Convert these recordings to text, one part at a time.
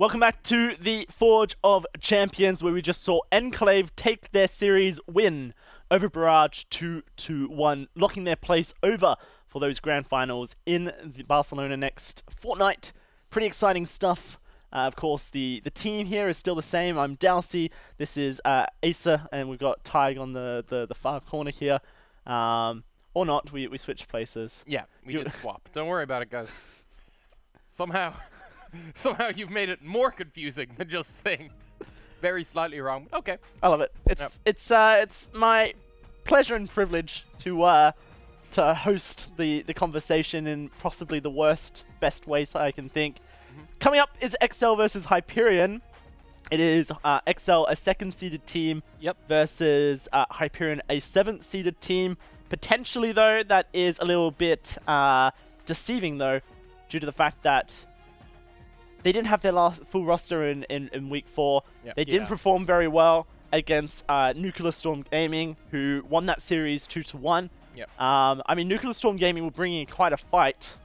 Welcome back to the Forge of Champions, where we just saw Enclave take their series win over Barrage 2-1, locking their place over for those grand finals in Barcelona next fortnight. Pretty exciting stuff. Of course, the team here is still the same. I'm Dalsey. This is Asa, and we've got Tig on the far corner here. Or not, we switched places. Yeah, we did swap. Don't worry about it, guys. Somehow you've made it more confusing than just saying very slightly wrong. Okay. I love it. It's my pleasure and privilege to host the conversation in possibly the best ways I can think. Coming up is EXCEL versus Hyperion. It is EXCEL, a second-seeded team, versus Hyperion, a seventh-seeded team. Potentially, though, that is a little bit deceiving, though, due to the fact that they didn't have their last full roster in week 4. They didn't perform very well against Nuclear Storm Gaming, who won that series 2-1. I mean, Nuclear Storm Gaming were bringing in quite a fight.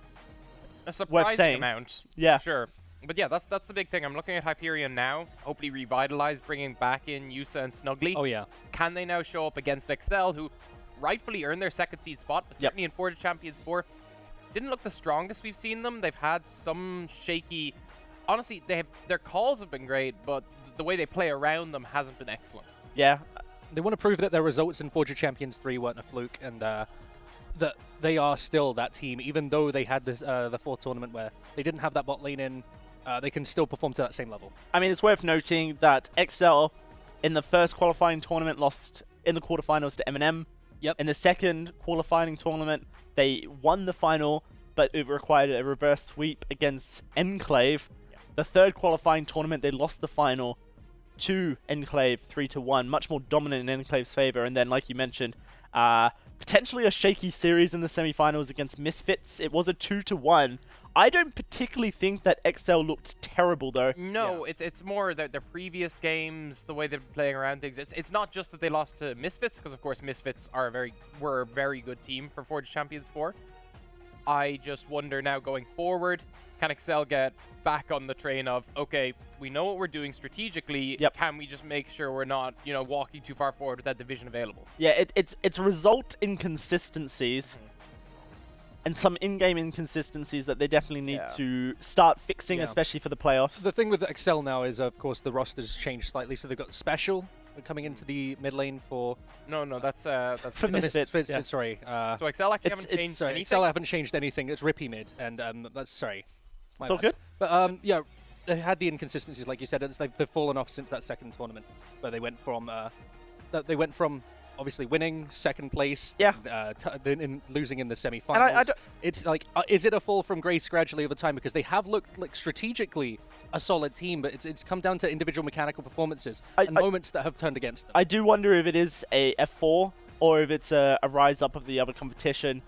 A surprising amount. Yeah. Sure. But yeah, that's the big thing. I'm looking at Hyperion now, hopefully revitalized, bringing back in Yusa and Snuggly. Oh, yeah. Can they now show up against EXCEL, who rightfully earned their second seed spot, but certainly in Forge of Champions 4, didn't look the strongest we've seen them. They've had some shaky... Honestly, their calls have been great, but the way they play around them hasn't been excellent. Yeah. They want to prove that their results in Forge of Champions 3 weren't a fluke, and that they are still that team, even though they had this the 4th tournament where they didn't have that bot lane in. They can still perform to that same level. I mean, it's worth noting that EXCEL, in the first qualifying tournament, lost in the quarterfinals to M&M. In the second qualifying tournament, they won the final, but it required a reverse sweep against Enclave. The third qualifying tournament, they lost the final to Enclave 3-1, much more dominant in Enclave's favor. And then, like you mentioned, potentially a shaky series in the semifinals against Misfits. It was a 2-1. I don't particularly think that EXCEL looked terrible, though. No, it's more their previous games, the way they've been playing around things. It's not just that they lost to Misfits, because of course Misfits were a very good team for Forge Champions 4. I just wonder now going forward, can EXCEL get back on the train of, okay, we know what we're doing strategically, can we just make sure we're not, walking too far forward with that division available? Yeah, it's result inconsistencies and some in-game inconsistencies that they definitely need to start fixing, especially for the playoffs. The thing with EXCEL now is, of course, the roster's changed slightly, so they've got Special coming into the mid lane for... No, that's for Misfits. Sorry. So EXCEL actually haven't changed anything? EXCEL haven't changed anything. It's Rippy mid, and that's... Sorry. It's all good? But, yeah, they had the inconsistencies, like you said. They've fallen off since that second tournament, where they went from... obviously winning second place, then losing in the semi-finals. It's like, is it a fall from grace gradually over time? Because they have looked like strategically a solid team, but it's come down to individual mechanical performances and moments that have turned against them. I do wonder if it is a F4 or if it's a rise up of the other competition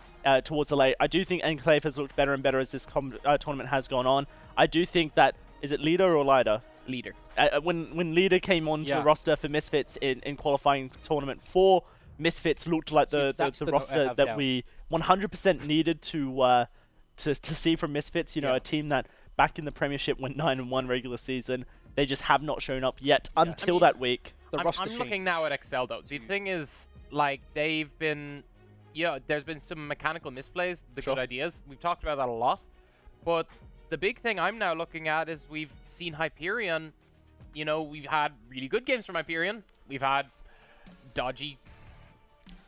towards the late. I do think Enclave has looked better and better as this tournament has gone on. I do think that, is it Leader or Lider? Leader. When Leader came on to the roster for Misfits in qualifying tournament 4, Misfits looked like the roster that we 100% needed to see from Misfits. A team that back in the Premiership went 9-1 regular season. They just have not shown up yet until that week. I'm looking now at EXCEL though. See, the thing is, like, they've been, there's been some mechanical misplays, the good ideas. We've talked about that a lot, but the big thing I'm now looking at is we've seen Hyperion. We've had really good games from Hyperion. We've had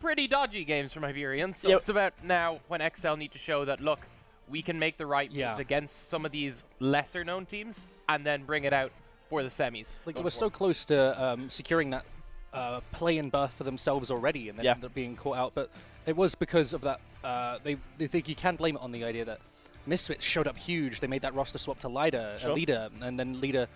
pretty dodgy games from Hyperion. So it's about now when EXCEL need to show that, look, we can make the right moves against some of these lesser known teams and then bring it out for the semis. Like, they were so close to securing that play-in berth for themselves already, and then ended up being caught out. But it was because of that. They think you can blame it on the idea that Misfits showed up huge. They made that roster swap to Leader, and then Leader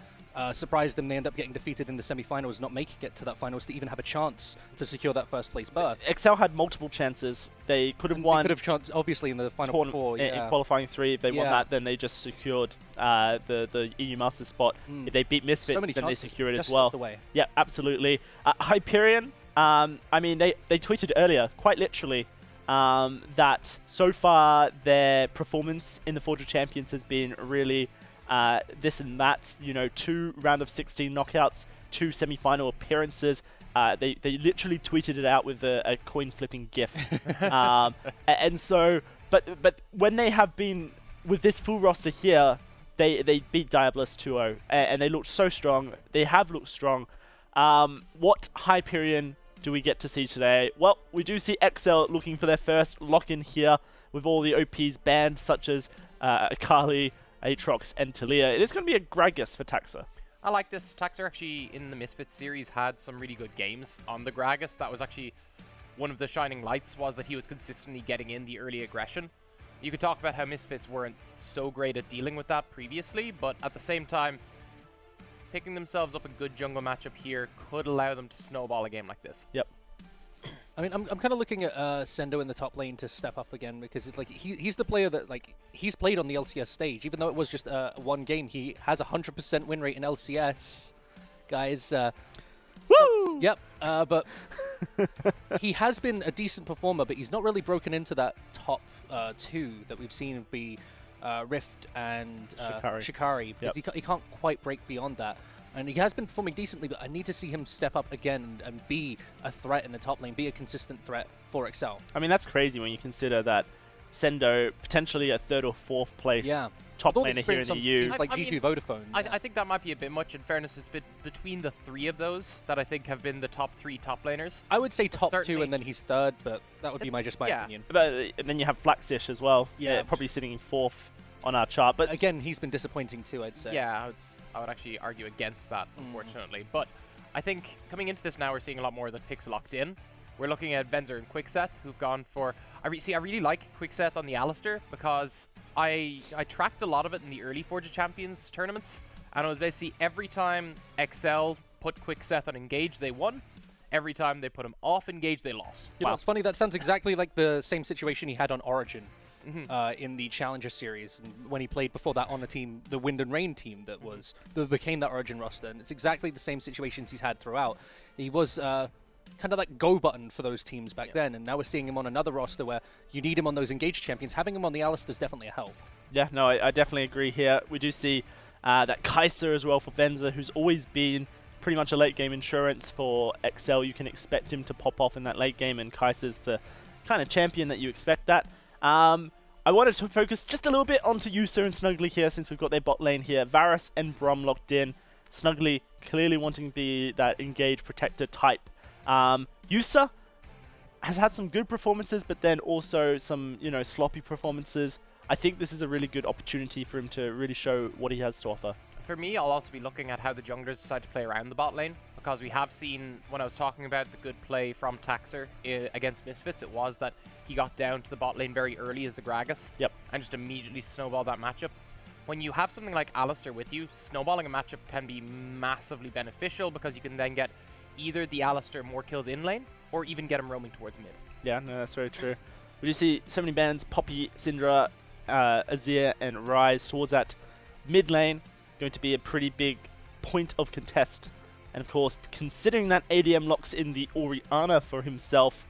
surprised them. They end up getting defeated in the semi-finals, not making it to that finals to even have a chance to secure that first place berth. EXCEL had multiple chances. They could have won. They could have chanced, obviously, in the final 4. In qualifying 3, if they won that, then they just secured the EU Master spot. If they beat Misfits, then they secure it as well. Yeah, absolutely. Hyperion, I mean, they tweeted earlier, quite literally, that so far their performance in the Forge of Champions has been really this and that. You know, 2 round of 16 knockouts, 2 semi-final appearances. They literally tweeted it out with a coin flipping GIF. And so, but when they have been with this full roster here, they beat Diabolus 2-0, and they looked so strong. They have looked strong. What Hyperion do we get to see today? Well, we do see EXCEL looking for their first lock-in here with all the OPs banned, such as Akali, Aatrox, and Taliyah. It is going to be a Gragas for Taxa. I like this. Taxa actually, in the Misfits series, had some really good games on the Gragas. That was actually one of the shining lights, was that he was consistently getting in the early aggression. You could talk about how Misfits weren't so great at dealing with that previously, but at the same time, picking themselves up a good jungle matchup here could allow them to snowball a game like this. Yep. I mean, I'm kind of looking at Sendo in the top lane to step up again, because it's like he's the player that, like, he's played on the LCS stage. Even though it was just one game, he has a 100% win rate in LCS, guys. Woo! Yep. But he has been a decent performer, but he's not really broken into that top 2 that we've seen be Rift and Shikari, because he can't quite break beyond that. And he has been performing decently, but I need to see him step up again and be a threat in the top lane, be a consistent threat for EXCEL. I mean, that's crazy when you consider that Sendo, potentially a 3rd or 4th place top laner here in the EU. Like G2 Vodafone. I think that might be a bit much. In fairness, it's between the 3 of those that I think have been the top 3 top laners. I would say top 2 and then he's 3rd, but that would be my opinion. But, and then you have Flaxish as well. Yeah, probably sitting in 4th on our chart. But again, he's been disappointing too, I'd say. Yeah, I would actually argue against that, unfortunately. But I think coming into this now, we're seeing a lot more of the picks locked in. We're looking at Venzer and Quickset, who've gone for... I really like Quickset on the Alistar, because I tracked a lot of it in the early Forge of Champions tournaments, and it was basically every time EXCEL put Quickset on Engage, they won. Every time they put him off Engage, they lost. You know, it's funny, that sounds exactly like the same situation he had on Origin. In the Challenger series, and when he played before that on a team, the Wind and Rain team that became that Origin roster, and it's exactly the same situations he's had throughout. He was kind of like go button for those teams back then, and now we're seeing him on another roster where you need him on those Engaged champions. Having him on the Alistar is definitely a help. Yeah, no, I definitely agree here. We do see that Kai'Sa as well for Venzer, who's always been pretty much a late game insurance for EXCEL. You can expect him to pop off in that late game, and Kai'Sa's the kind of champion that you expect that. I wanted to focus just a little bit onto Yusa and Snuggly here, since we've got their bot lane here. Varus and Brom locked in. Snuggly clearly wanting to be that engage protector type. Yusa has had some good performances, but then also some, you know, sloppy performances. I think this is a really good opportunity for him to really show what he has to offer. For me, I'll also be looking at how the junglers decide to play around the bot lane, because we have seen, when I was talking about the good play from Taxer against Misfits, it was that he got down to the bot lane very early as the Gragas, and just immediately snowballed that matchup. When you have something like Alistar with you, snowballing a matchup can be massively beneficial, because you can then get either the Alistar more kills in lane, or even get him roaming towards mid. Yeah, no, that's very true. We do see so many bans, Poppy, Syndra, Azir, and Ryze towards that mid lane. Going to be a pretty big point of contest. And of course, considering that ADM locks in the Orianna for himself,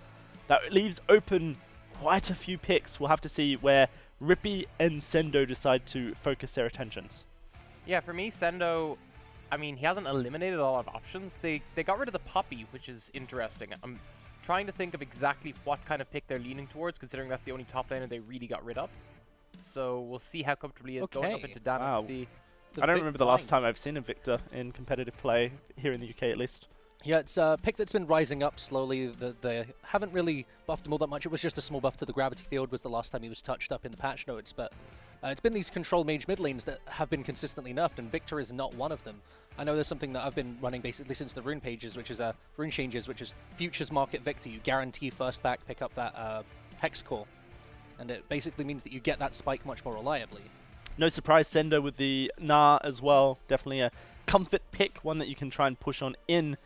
that leaves open quite a few picks. We'll have to see where Rippy and Sendo decide to focus their attentions. Yeah, for me, Sendo, I mean, he hasn't eliminated a lot of options. They got rid of the Poppy, which is interesting. I'm trying to think of exactly what kind of pick they're leaning towards, considering that's the only top laner they really got rid of. So we'll see how comfortably he is going up into Dynasty. I don't remember the last time I've seen a Victor in competitive play, here in the UK at least. Yeah, it's a pick that's been rising up slowly. They haven't really buffed him all that much. It was just a small buff to the gravity field was the last time he was touched up in the patch notes, but it's been these control mage mid lanes that have been consistently nerfed, and Victor is not one of them. I know there's something that I've been running basically since the rune pages, which is rune changes, which is Futures Market Victor. You guarantee first back pick up that Hex Core, and it basically means that you get that spike much more reliably. No surprise, Sendo with the Gnar as well. Definitely a comfort pick, one that you can try and push on in.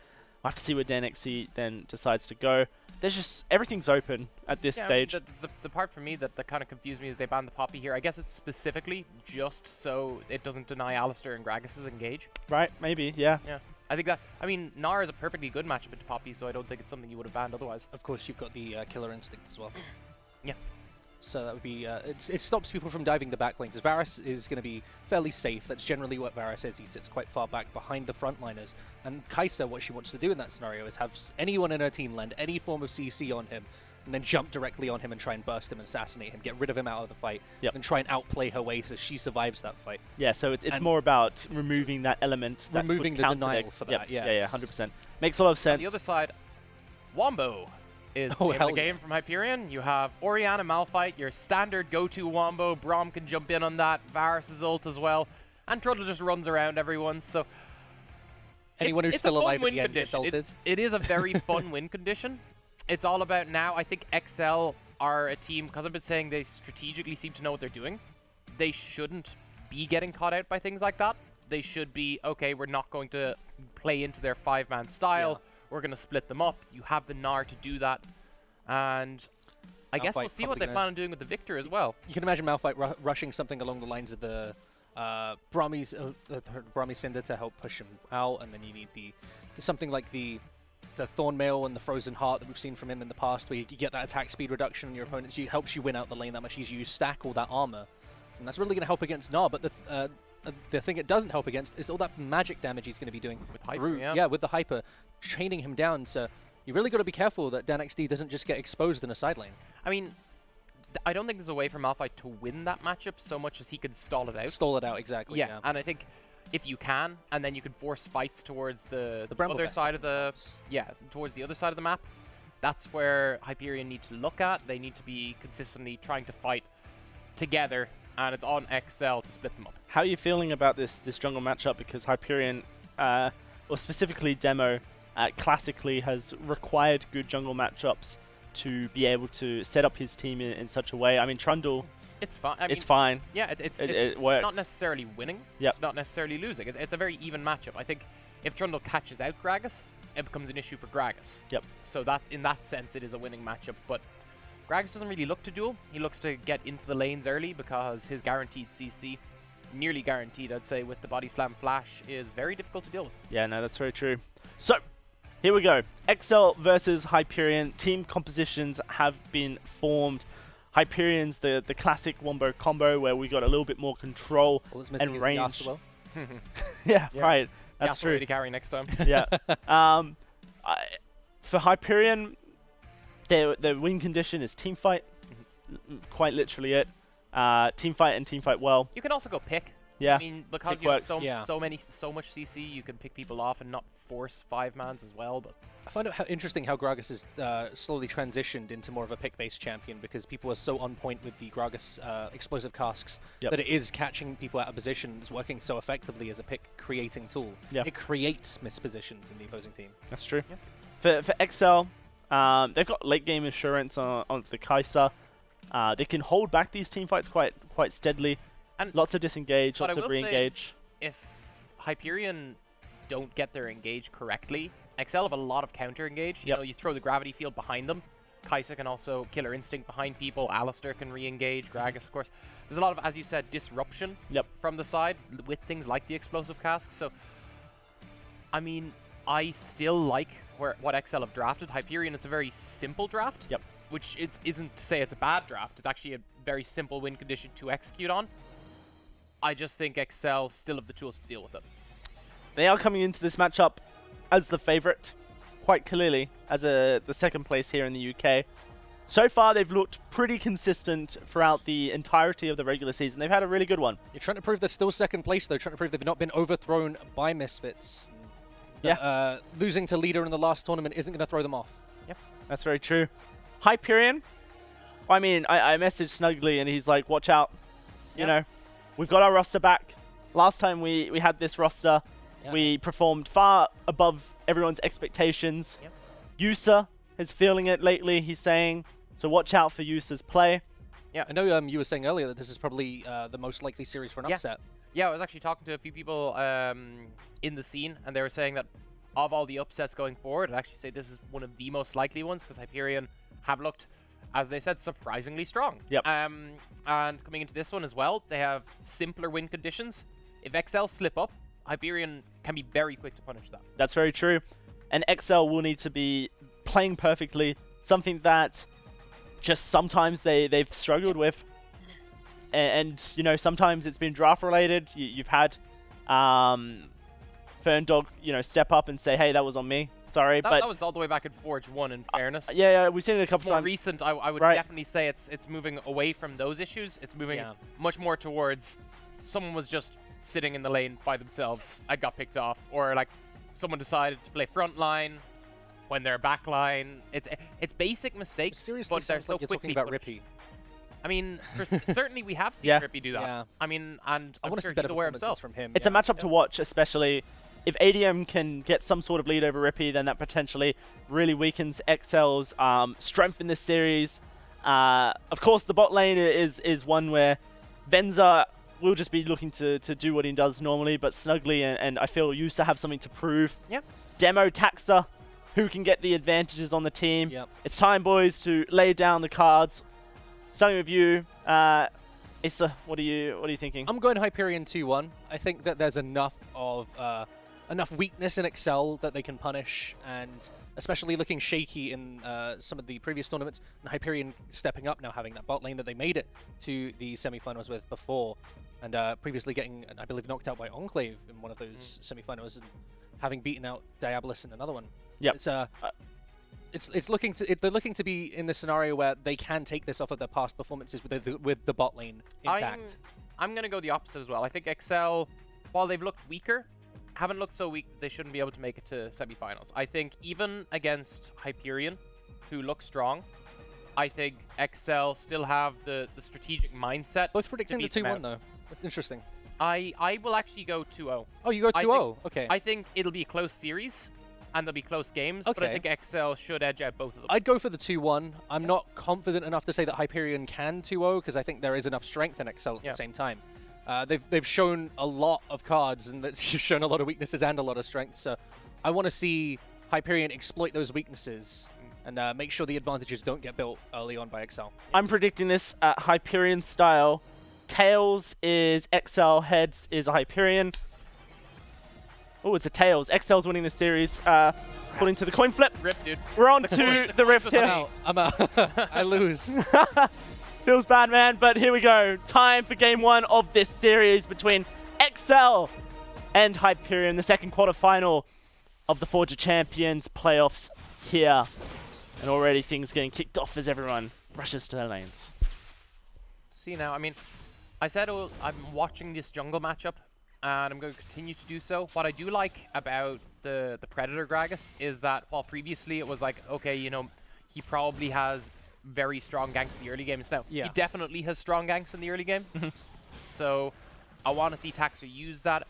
I'll have to see where DanXE then decides to go. There's just, everything's open at this stage. I mean, the part for me that kind of confused me is they banned the Poppy here. I guess it's specifically just so it doesn't deny Alistar and Gragas' engage. Right, maybe, yeah. Yeah. I think that, I mean, Gnar is a perfectly good matchup into Poppy, so I don't think it's something you would have banned otherwise. Of course, you've got the Killer Instinct as well. Yeah. So that would be, it stops people from diving the back lane, because Varus is going to be fairly safe. That's generally what Varus is. He sits quite far back behind the frontliners. And Kai'Sa, what she wants to do in that scenario is have anyone in her team land any form of CC on him, and then jump directly on him and try and burst him and assassinate him, get rid of him out of the fight, and try and outplay her way so she survives that fight. Yeah, so it's more about removing that element. Removing the denial for that, yeah, 100%. Makes a lot of sense. On the other side, Wombo is the name of the game from Hyperion. You have Orianna Malphite, your standard go-to Wombo. Braum can jump in on that, Varus' ult as well, and Trundle just runs around everyone, so... Anyone who's still alive at the end gets ulted. It is a very fun win condition. It's all about now, I think EXCEL are a team, because I've been saying they strategically seem to know what they're doing. They shouldn't be getting caught out by things like that. They should be, okay, we're not going to play into their 5-man style. We're going to split them up. You have the Gnar to do that. And I guess we'll see what they plan on doing with the Victor as well. You can imagine Malphite rushing something along the lines of the Brahmi Cinder to help push him out, and then you need something like the Thorn Mail and the Frozen Heart that we've seen from him in the past, where you get that attack speed reduction on your opponent. It helps you win out the lane that much easier. You stack all that armor, and that's really going to help against Gnar. But the thing it doesn't help against is all that magic damage he's going to be doing with Hyper. Yeah, with the Hyper, chaining him down. So you really got to be careful that DanXD doesn't just get exposed in a side lane. I mean, I don't think there's a way for Malphite to win that matchup so much as he can stall it out. Stall it out, exactly. Yeah, and I think if you can, and then you can force fights towards the other side of the towards the other side of the map. That's where Hyperion need to look at. They need to be consistently trying to fight together, and it's on EXCEL to split them up. How are you feeling about this jungle matchup? Because Hyperion, or specifically Demo, classically has required good jungle matchups to be able to set up his team in such a way. I mean, Trundle, it's fine. It's fine. Yeah, it's works. not necessarily winning. It's not necessarily losing. It's a very even matchup. I think if Trundle catches out Gragas, it becomes an issue for Gragas. So that, in that sense, it is a winning matchup. But Gragas doesn't really look to duel. He looks to get into the lanes early because his guaranteed CC, nearly guaranteed, I'd say, with the Body Slam Flash, is very difficult to deal with. Yeah, no, that's very true. So, here we go. EXCEL versus Hyperion. Team compositions have been formed. Hyperion's the classic Wombo combo where we got a little bit more control and range. Yeah, right. That's true. To carry next time. Yeah. For Hyperion, their win condition is team fight. Quite literally it. Team fight and team fight well. You can also go pick. Yeah. I mean, because you have so much CC, you can pick people off and not force 5-mans as well. But I find it interesting how Gragas has slowly transitioned into more of a pick-based champion, because people are so on point with the Gragas explosive casks that it is catching people out of position. It's working so effectively as a pick-creating tool. It creates mispositions in the opposing team. That's true. For EXCEL, they've got late-game assurance on the Kai'Sa. They can hold back these team fights quite steadily. And lots of disengage, lots of re-engage. If Hyperion don't get their engage correctly, EXCEL have a lot of counter engage. You know, you throw the gravity field behind them. Kai'Sa can also Killer Instinct behind people. Alistair can re-engage. Gragas, of course. There's a lot of, as you said, disruption from the side with things like the explosive casks. So, I mean, I still like what EXCEL have drafted. Hyperion, it's a very simple draft. Which isn't to say it's a bad draft. It's actually a very simple win condition to execute on. I just think EXCEL still have the tools to deal with it. They are coming into this matchup as the favorite, quite clearly, as the second place here in the UK. So far, they've looked pretty consistent throughout the entirety of the regular season. They've had a really good one. You're trying to prove they're still second place, though. Trying to prove they've not been overthrown by Misfits. Losing to Leader in the last tournament isn't going to throw them off. That's very true. Hyperion, I mean, I messaged Snugly and he's like, watch out. You know, we've got our roster back. Last time we had this roster, we performed far above everyone's expectations. Yusa is feeling it lately, he's saying. So watch out for Yusa's play. Yeah, I know you were saying earlier that this is probably the most likely series for an upset. Yeah, I was actually talking to a few people in the scene, and they were saying that of all the upsets going forward, I'd actually say this is one of the most likely ones, because Hyperion have looked, as they said, surprisingly strong. And coming into this one as well, they have simpler win conditions. If EXCEL slip up, Hyperion can be very quick to punish that. That's very true. And EXCEL will need to be playing perfectly, something that just sometimes they've struggled with. And you know, sometimes it's been draft related. You've had Ferndog, you know, step up and say, hey, that was on me. Sorry, but that was all the way back in Forge 1, in fairness. Yeah, we've seen it a couple more times. Recent, I would definitely say it's moving away from those issues. It's moving much more towards someone was just sitting in the lane by themselves. I got picked off, or like someone decided to play front line when they're back line. It's basic mistakes, Seriously, but they're so like you're quickly talking about punished. Rippy. I mean, certainly we have seen Rippy do that. Yeah. I mean, and I I'm want to sure see better he's aware performances himself. from him. It's a matchup to watch, especially if ADM can get some sort of lead over Rippy, then that potentially really weakens EXCEL's strength in this series. Of course, the bot lane is one where Venza will just be looking to do what he does normally, but Snuggly and I feel used to have something to prove. Yep. Demo Taxa, who can get the advantages on the team. Yep. It's time, boys, to lay down the cards. Starting with you, Issa, what are you thinking? I'm going Hyperion 2-1. I think that there's enough of enough weakness in EXCEL that they can punish, and especially looking shaky in some of the previous tournaments, and Hyperion stepping up now, having that bot lane that they made it to the semifinals with before, and previously getting, I believe, knocked out by Enclave in one of those semifinals, and having beaten out Diabolus in another one. Yep. They're looking to be in the scenario where they can take this off of their past performances with the bot lane intact. I'm going to go the opposite as well. I think EXCEL, while they've looked weaker, haven't looked so weak that they shouldn't be able to make it to semifinals. I think even against Hyperion, who look strong, I think EXCEL still have the strategic mindset. Both predicting the 2-1 though. Interesting. I will actually go 2-0. Oh, you go 2-0. Okay. I think it'll be a close series, and there'll be close games, okay. but I think EXCEL should edge out both of them. I'd go for the 2-1. I'm not confident enough to say that Hyperion can 2-0, because I think there is enough strength in EXCEL at the same time. They've shown a lot of cards, and they've shown a lot of weaknesses and a lot of strengths, so I want to see Hyperion exploit those weaknesses and make sure the advantages don't get built early on by EXCEL. I'm predicting this Hyperion style. Tails is EXCEL, heads is a Hyperion. Oh, it's a Tails. EXCEL's winning this series, according to the coin flip. Rip, dude. We're on to the Rift here. I'm out. I lose. Feels bad, man, but here we go. Time for game one of this series between EXCEL and Hyperion, the second quarterfinal of the Forge of Champions playoffs here. And already things getting kicked off as everyone rushes to their lanes. See now, I mean, I said I'm watching this jungle matchup, and I'm going to continue to do so. What I do like about the Predator Gragas is that while previously it was like, okay, you know, he probably has very strong ganks in the early games now. Yeah. He definitely has strong ganks in the early game. So I want to see Taxa use that.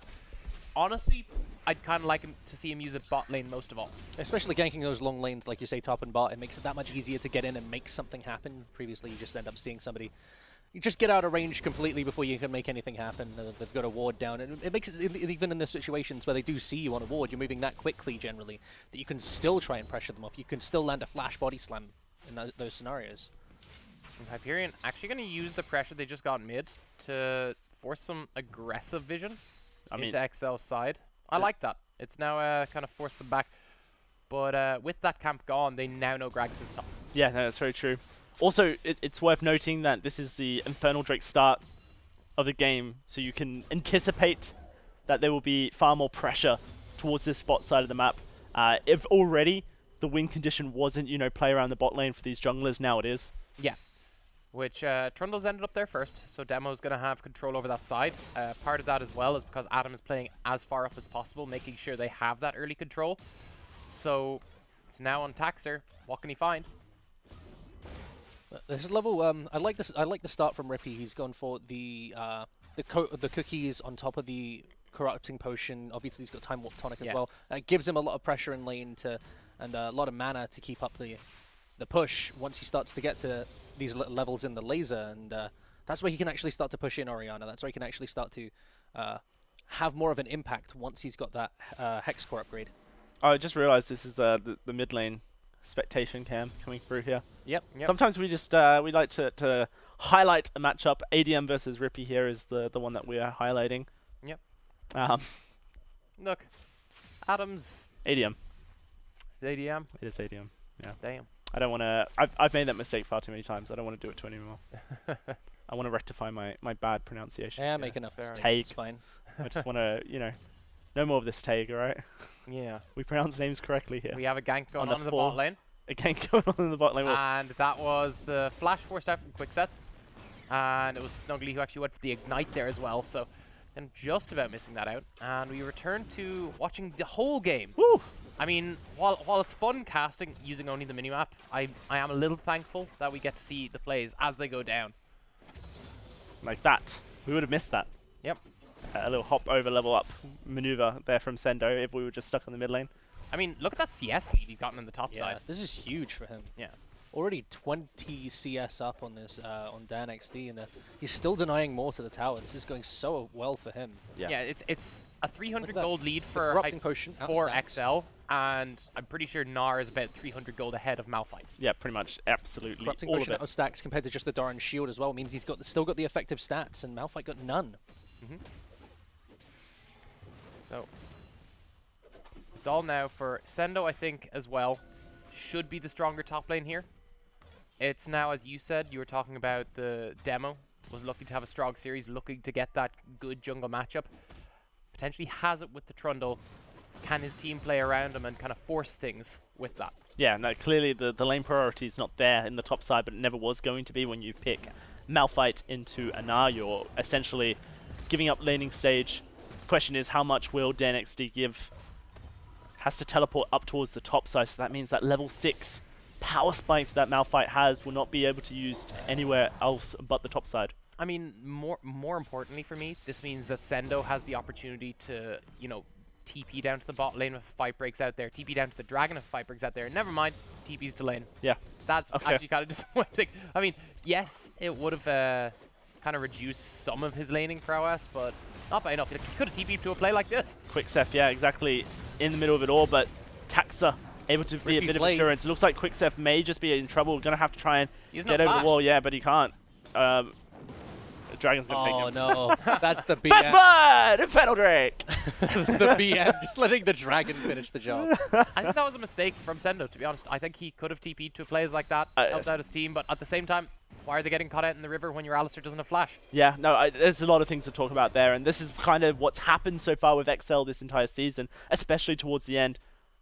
Honestly, I'd kind of like him to see him use it bot lane most of all. Especially ganking those long lanes, like you say, top and bot, it makes it that much easier to get in and make something happen. Previously, you just end up seeing somebody, you just get out of range completely before you can make anything happen. They've got a ward down, and it makes it, even in the situations where they do see you on a ward, you're moving that quickly generally, that you can still try and pressure them off. You can still land a flash body slam in those scenarios. And Hyperion actually going to use the pressure they just got mid to force some aggressive vision into EXCEL's side. I like that. It's now kind of forced them back. But with that camp gone, they now know Gragas is top. Yeah, no, that's very true. Also, it's worth noting that this is the Infernal Drake start of the game, so you can anticipate that there will be far more pressure towards this bot side of the map. If already the win condition wasn't, you know, play around the bot lane for these junglers, now it is. Yeah. Which Trundle's ended up there first, so Demo's going to have control over that side. Part of that as well is because Adam is playing as far up as possible, making sure they have that early control. So it's now on Taxer. What can he find? This level, I like this. I like the start from Rippy. He's gone for the cookies on top of the corrupting potion. Obviously, he's got time warp tonic as well. It gives him a lot of pressure in lane and a lot of mana to keep up the push once he starts to get to these levels in the laser, and that's where he can actually start to push in Orianna. That's where he can actually start to have more of an impact once he's got that Hex Core upgrade. Oh, I just realized this is the mid lane expectation cam coming through here. Yep. Sometimes we just we like to highlight a matchup. ADM versus Rippy here is the one that we are highlighting. Yep. Look, Adam's ADM. ADM. It is ADM. Yeah. Damn. I don't want to... I've made that mistake far too many times. I don't want to do it to anymore. I want to rectify my bad pronunciation. Yeah, make enough mistakes. Take. It's fine. I just want to, you know, no more of this take, alright? Yeah. We pronounce names correctly here. We have a gank going on in the bot lane. A gank going on in the bot lane. And that was the flash forced out from Quickset. And it was Snuggly who actually went for the ignite there as well. So, and just about missing that out. And we return to watching the whole game. Woo! I mean, while it's fun casting using only the minimap, I am a little thankful that we get to see the plays as they go down. Like that. We would have missed that. Yep. A little hop over, level up maneuver there from Sendo if we were just stuck in the mid lane. I mean, look at that CS lead he's gotten on the top side. This is huge for him. Yeah. Already 20 CS up on this on Dan XD, and he's still denying more to the tower. This is going so well for him. Yeah, it's a 300 gold lead for XL, and I'm pretty sure Gnar is about 300 gold ahead of Malphite. Yeah, pretty much, absolutely. Corrupting all Potion of it. out of stacks compared to just the Doran Shield as well means he's still got the effective stats, and Malphite got none. So it's all now for Sendo, I think, as well. Should be the stronger top lane here. It's now, as you said, you were talking about the demo. Was looking to have a strong series, looking to get that good jungle matchup. Potentially has it with the Trundle. Can his team play around him and kind of force things with that? Yeah, no, clearly the lane priority is not there in the top side, but it never was going to be when you pick Malphite into Gnar. You're essentially giving up laning stage. The question is, how much will DNXD give? Has to teleport up towards the top side, so that means that level 6 power spike that Malphite has will not be able to use anywhere else but the top side. I mean, more importantly for me, this means that Sendo has the opportunity to, you know, TP down to the bot lane if a fight breaks out there, TP down to the dragon if a fight breaks out there. Never mind, TP's to lane. Yeah. That's actually kind of disappointing. I mean, yes, it would have kind of reduced some of his laning prowess, but not by enough. He could have TP'd to a play like this. Quicksef, yeah, exactly in the middle of it all, but Taxa able to be a bit of insurance. It looks like Quicksef may just be in trouble. Gonna have to try and get over the wall. Yeah, but he can't. The Dragon's gonna pick him. Oh no, that's the BM. First blood! Infernal Drake! The BM just letting the Dragon finish the job. I think that was a mistake from Sendo, to be honest. I think he could have TP'd to plays like that, helped out his team, but at the same time, why are they getting caught out in the river when your Alistair doesn't have flash? Yeah, no, there's a lot of things to talk about there, and this is kind of what's happened so far with EXCEL this entire season, especially towards the end.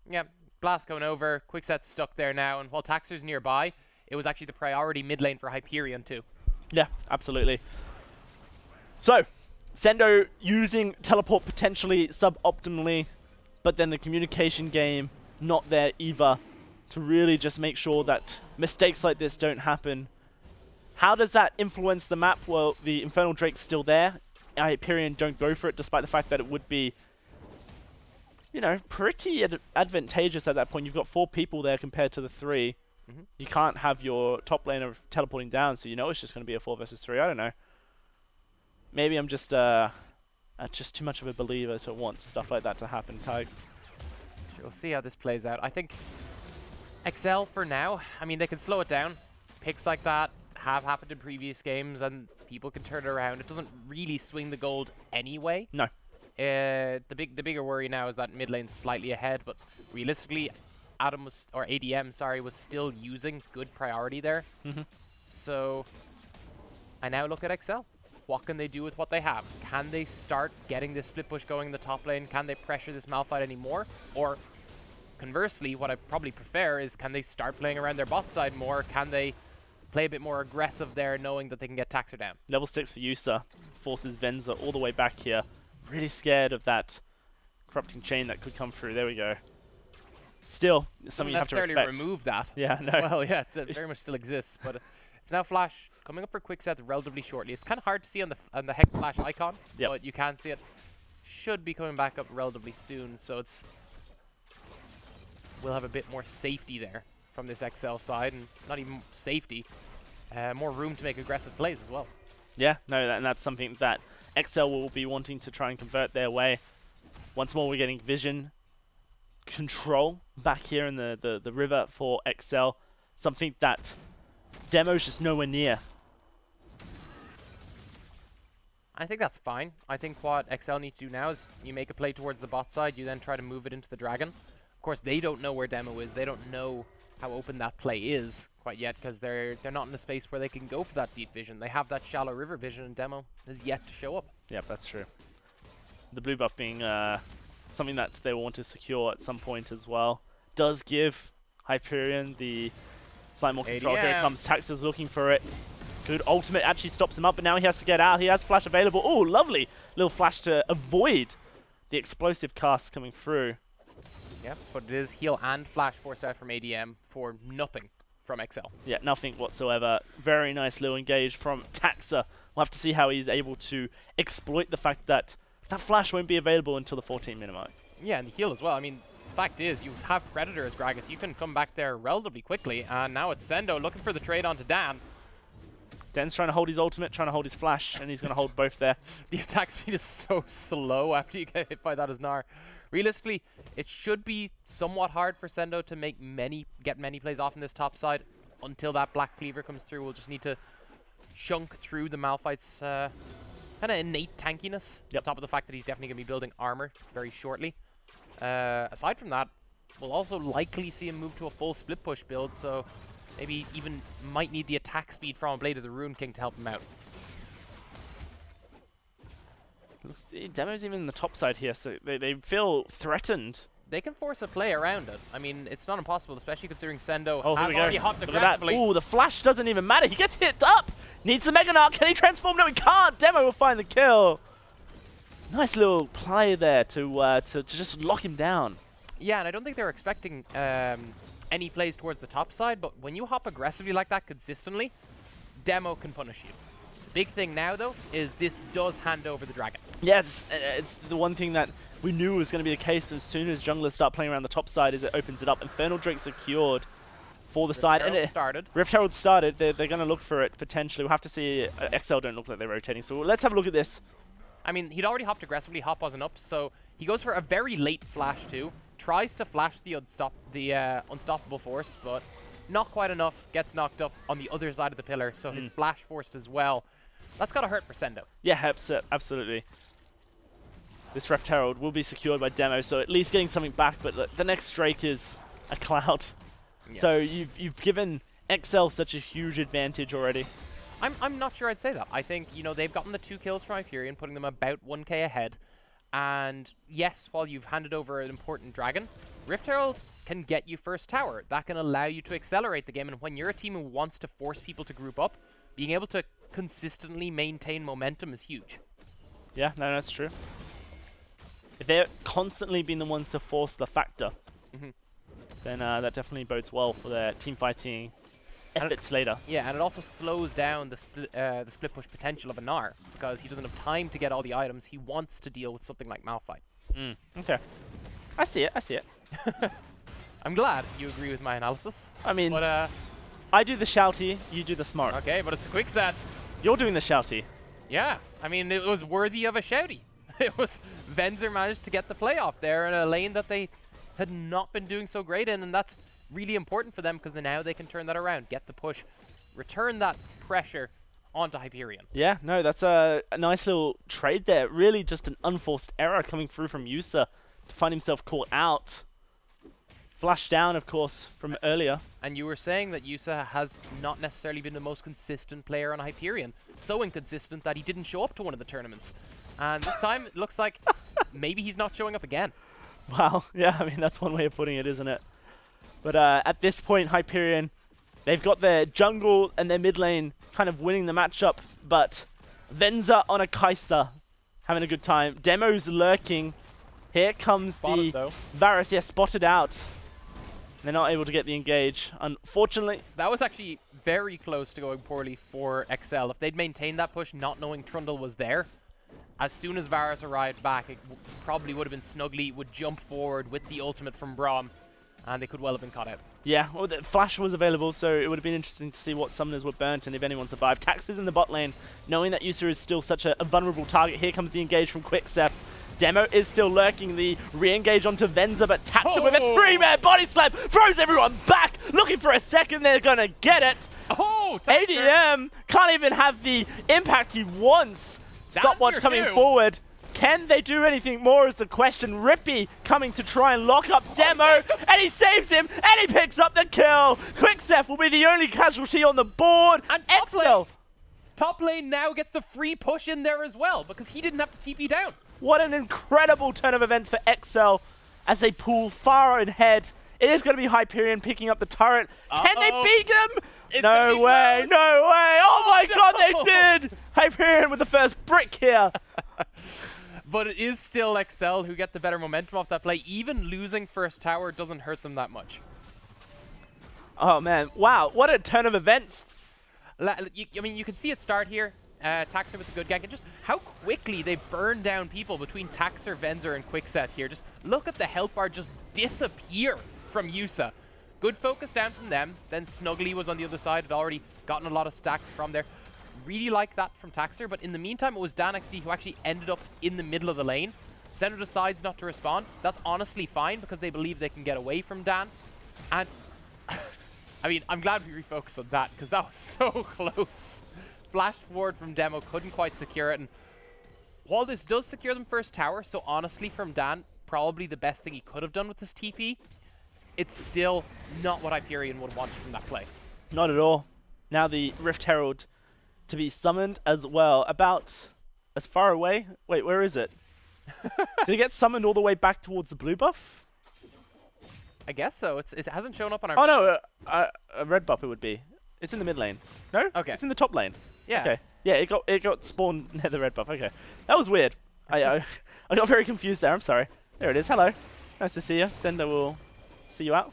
Yeah, Blast going over, Quickset's stuck there now, and while Taxer's nearby, it was actually the priority mid lane for Hyperion too. Yeah, absolutely. So, Sendo using teleport potentially suboptimally, but then the communication game not there either to really just make sure that mistakes like this don't happen. How does that influence the map? Well, the Infernal Drake's still there. Hyperion don't go for it, despite the fact that it would be, you know, pretty advantageous at that point. You've got 4 people there compared to the 3. You can't have your top laner teleporting down, so you know it's just going to be a 4 versus 3. I don't know. Maybe I'm just too much of a believer to want stuff like that to happen, Tyg. We'll see how this plays out. I think EXCEL for now, I mean, they can slow it down. Picks like that have happened in previous games, and people can turn it around. It doesn't really swing the gold anyway. No. The bigger worry now is that mid lane's slightly ahead, but realistically, ADM, sorry, was still using good priority there. So I now look at EXCEL. What can they do with what they have? Can they start getting this split push going in the top lane? Can they pressure this Malphite anymore? Or conversely, what I probably prefer is, can they start playing around their bot side more? Can they play a bit more aggressive there, knowing that they can get Taxer down? Level 6 for Yusa forces Venza all the way back here. Really scared of that corrupting chain that could come through. There we go. Still, something you have to respect. Not necessarily remove that. Yeah, no. Well, yeah, it very much still exists, but it's now Flash coming up for Quickset relatively shortly. It's kind of hard to see on the Hex Flash icon, but you can see it. Should be coming back up relatively soon, so we'll have a bit more safety there from this EXCEL side, and not even safety, more room to make aggressive plays as well. Yeah, no, and that's something that EXCEL will be wanting to try and convert their way. Once more, we're getting vision control back here in the river for EXCEL. Something that Demo's just nowhere near. I think that's fine. I think what EXCEL need to do now is you make a play towards the bot side, you then try to move it into the dragon. Of course, they don't know where Demo is. They don't know how open that play is quite yet, because they're not in a space where they can go for that deep vision. They have that shallow river vision, and Demo has yet to show up. Yep, that's true. The blue buff being something that they want to secure at some point as well. Does give Hyperion the slightly more control. Here comes Taxes looking for it. Good ultimate actually stops him up, but now he has to get out. He has flash available. Oh, lovely little flash to avoid the explosive cast coming through. Yep, but it is heal and flash forced out from ADM for nothing from EXCEL. Yeah, nothing whatsoever. Very nice little engage from Taxa. We'll have to see how he's able to exploit the fact that that flash won't be available until the 14-minute mark. Yeah, and the heal as well. I mean, the fact is, you have Predator as Gragas. You can come back there relatively quickly, and now it's Sendo looking for the trade onto Dan. Dan's trying to hold his ultimate, trying to hold his flash, and he's going to hold both there. The attack speed is so slow after you get hit by that as Gnar. Realistically, it should be somewhat hard for Sendo to get many plays off in this top side until that Black Cleaver comes through. We'll just need to chunk through the Malphite's kind of innate tankiness, on top of the fact that he's definitely going to be building armor very shortly. Aside from that, we'll also likely see him move to a full split push build, so maybe even might need the attack speed from a Blade of the Rune King to help him out. Demo's even in the top side here, so they feel threatened. They can force a play around it. I mean, it's not impossible, especially considering Sendo has already hopped aggressively. Oh, the flash doesn't even matter. He gets hit up. Needs the Mega Narc. Can he transform? No, he can't. Demo will find the kill. Nice little play there to just lock him down. Yeah, and I don't think they were expecting any plays towards the top side, but when you hop aggressively like that consistently, Demo can punish you. The big thing now, though, is this does hand over the Dragon. Yeah, it's the one thing that we knew was going to be the case as soon as junglers start playing around the top side, is it opens it up. Infernal Drake secured for the side. And Rift Herald started. They're going to look for it, potentially. We'll have to see. EXCEL don't look like they're rotating, so let's have a look at this. I mean, he'd already hopped aggressively. Hop wasn't up, so he goes for a very late flash, too. Tries to flash the unstoppable force, but not quite enough. Gets knocked up on the other side of the pillar, so his flash forced as well. That's got to hurt for Sendo. Yeah, absolutely. This Rift Herald will be secured by Demo, so at least getting something back, but the next Drake is a Cloud. Yeah. So you've given EXCEL such a huge advantage already. I'm not sure I'd say that. I think, you know, they've gotten the 2 kills from Hyperion, putting them about 1k ahead. And yes, while you've handed over an important Dragon, Rift Herald can get you first tower. That can allow you to accelerate the game, and when you're a team who wants to force people to group up, being able to consistently maintain momentum is huge. Yeah, no, that's true. If they're constantly being the ones to force the factor, then that definitely bodes well for their team fighting efforts later. Yeah, and it also slows down the split push potential of a Gnar, because he doesn't have time to get all the items. He wants to deal with something like Malphite. Okay. I see it. I'm glad you agree with my analysis. I mean, but, I do the shouty, you do the smart. Okay, but it's a quick set. You're doing the shouty. Yeah, I mean, it was worthy of a shouty. It was Venzer managed to get the play off there in a lane that they had not been doing so great in, and that's really important for them because now they can turn that around, get the push, return that pressure onto Hyperion. Yeah, no, that's a nice little trade there. Really just an unforced error coming through from Yusa to find himself caught out. Flashed down, of course, from earlier. And you were saying that Yusa has not necessarily been the most consistent player on Hyperion. So inconsistent that he didn't show up to one of the tournaments. And this time, it looks like maybe he's not showing up again. Wow, yeah, I mean, that's one way of putting it, isn't it? But at this point, Hyperion, they've got their jungle and their mid lane kind of winning the matchup. But Venza on a Kai'Sa having a good time. Demo's lurking. Here comes the Varus, yeah, spotted out. They're not able to get the engage, unfortunately. That was actually very close to going poorly for EXCEL. If they'd maintained that push, not knowing Trundle was there, as soon as Varus arrived back, it probably would have been Snuggly, would jump forward with the ultimate from Braum, and they could well have been caught out. Yeah, well, the flash was available, so it would have been interesting to see what summoners were burnt and if anyone survived. Tax is in the bot lane, knowing that Yusa is still such a vulnerable target. Here comes the engage from Quicksep. Demo is still lurking, the re-engage onto Venza, but taps him with a 3-man body slam, throws everyone back, looking for a second, they're gonna get it. ADM can't even have the impact he wants. Stopwatch coming forward, Can they do anything more is the question. Rippy coming to try and lock up Demo, and he saves him, and he picks up the kill. Quicksef will be the only casualty on the board. And top lane now gets the free push in there as well, because he didn't have to TP down. What an incredible turn of events for EXCEL as they pull far ahead. It is going to be Hyperion picking up the turret. Can they beat them? No way, no way. Oh my god, they did! Hyperion with the first brick here. But it is still EXCEL who get the better momentum off that play. Even losing first tower doesn't hurt them that much. Oh man, wow, what a turn of events. I mean, you can see it start here. Taxer with a good gank, and just how quickly they burn down people between Taxer, Venzer, and Quickset here. Just look at the health bar just disappear from Yusa. Good focus down from them. Then Snuggly was on the other side, had already gotten a lot of stacks from there. Really like that from Taxer, but in the meantime, it was DanXD who actually ended up in the middle of the lane. Center decides not to respond. That's honestly fine because they believe they can get away from Dan. And I mean, I'm glad we refocused on that because that was so close. Flashed forward from Demo, couldn't quite secure it. And while this does secure them first tower, so honestly from Dan, probably the best thing he could have done with this TP, it's still not what Hyperion would want from that play. Not at all. Now the Rift Herald to be summoned as well. About as far away. Wait, where is it? Did it get summoned all the way back towards the blue buff? I guess so. It hasn't shown up on our... Oh no, a red buff it would be. It's in the mid lane. No? Okay. It's in the top lane. Yeah. Okay. Yeah, it got spawned near the red buff. Okay. That was weird. I got very confused there. I'm sorry. There it is. Hello. Nice to see you. Sender will see you out.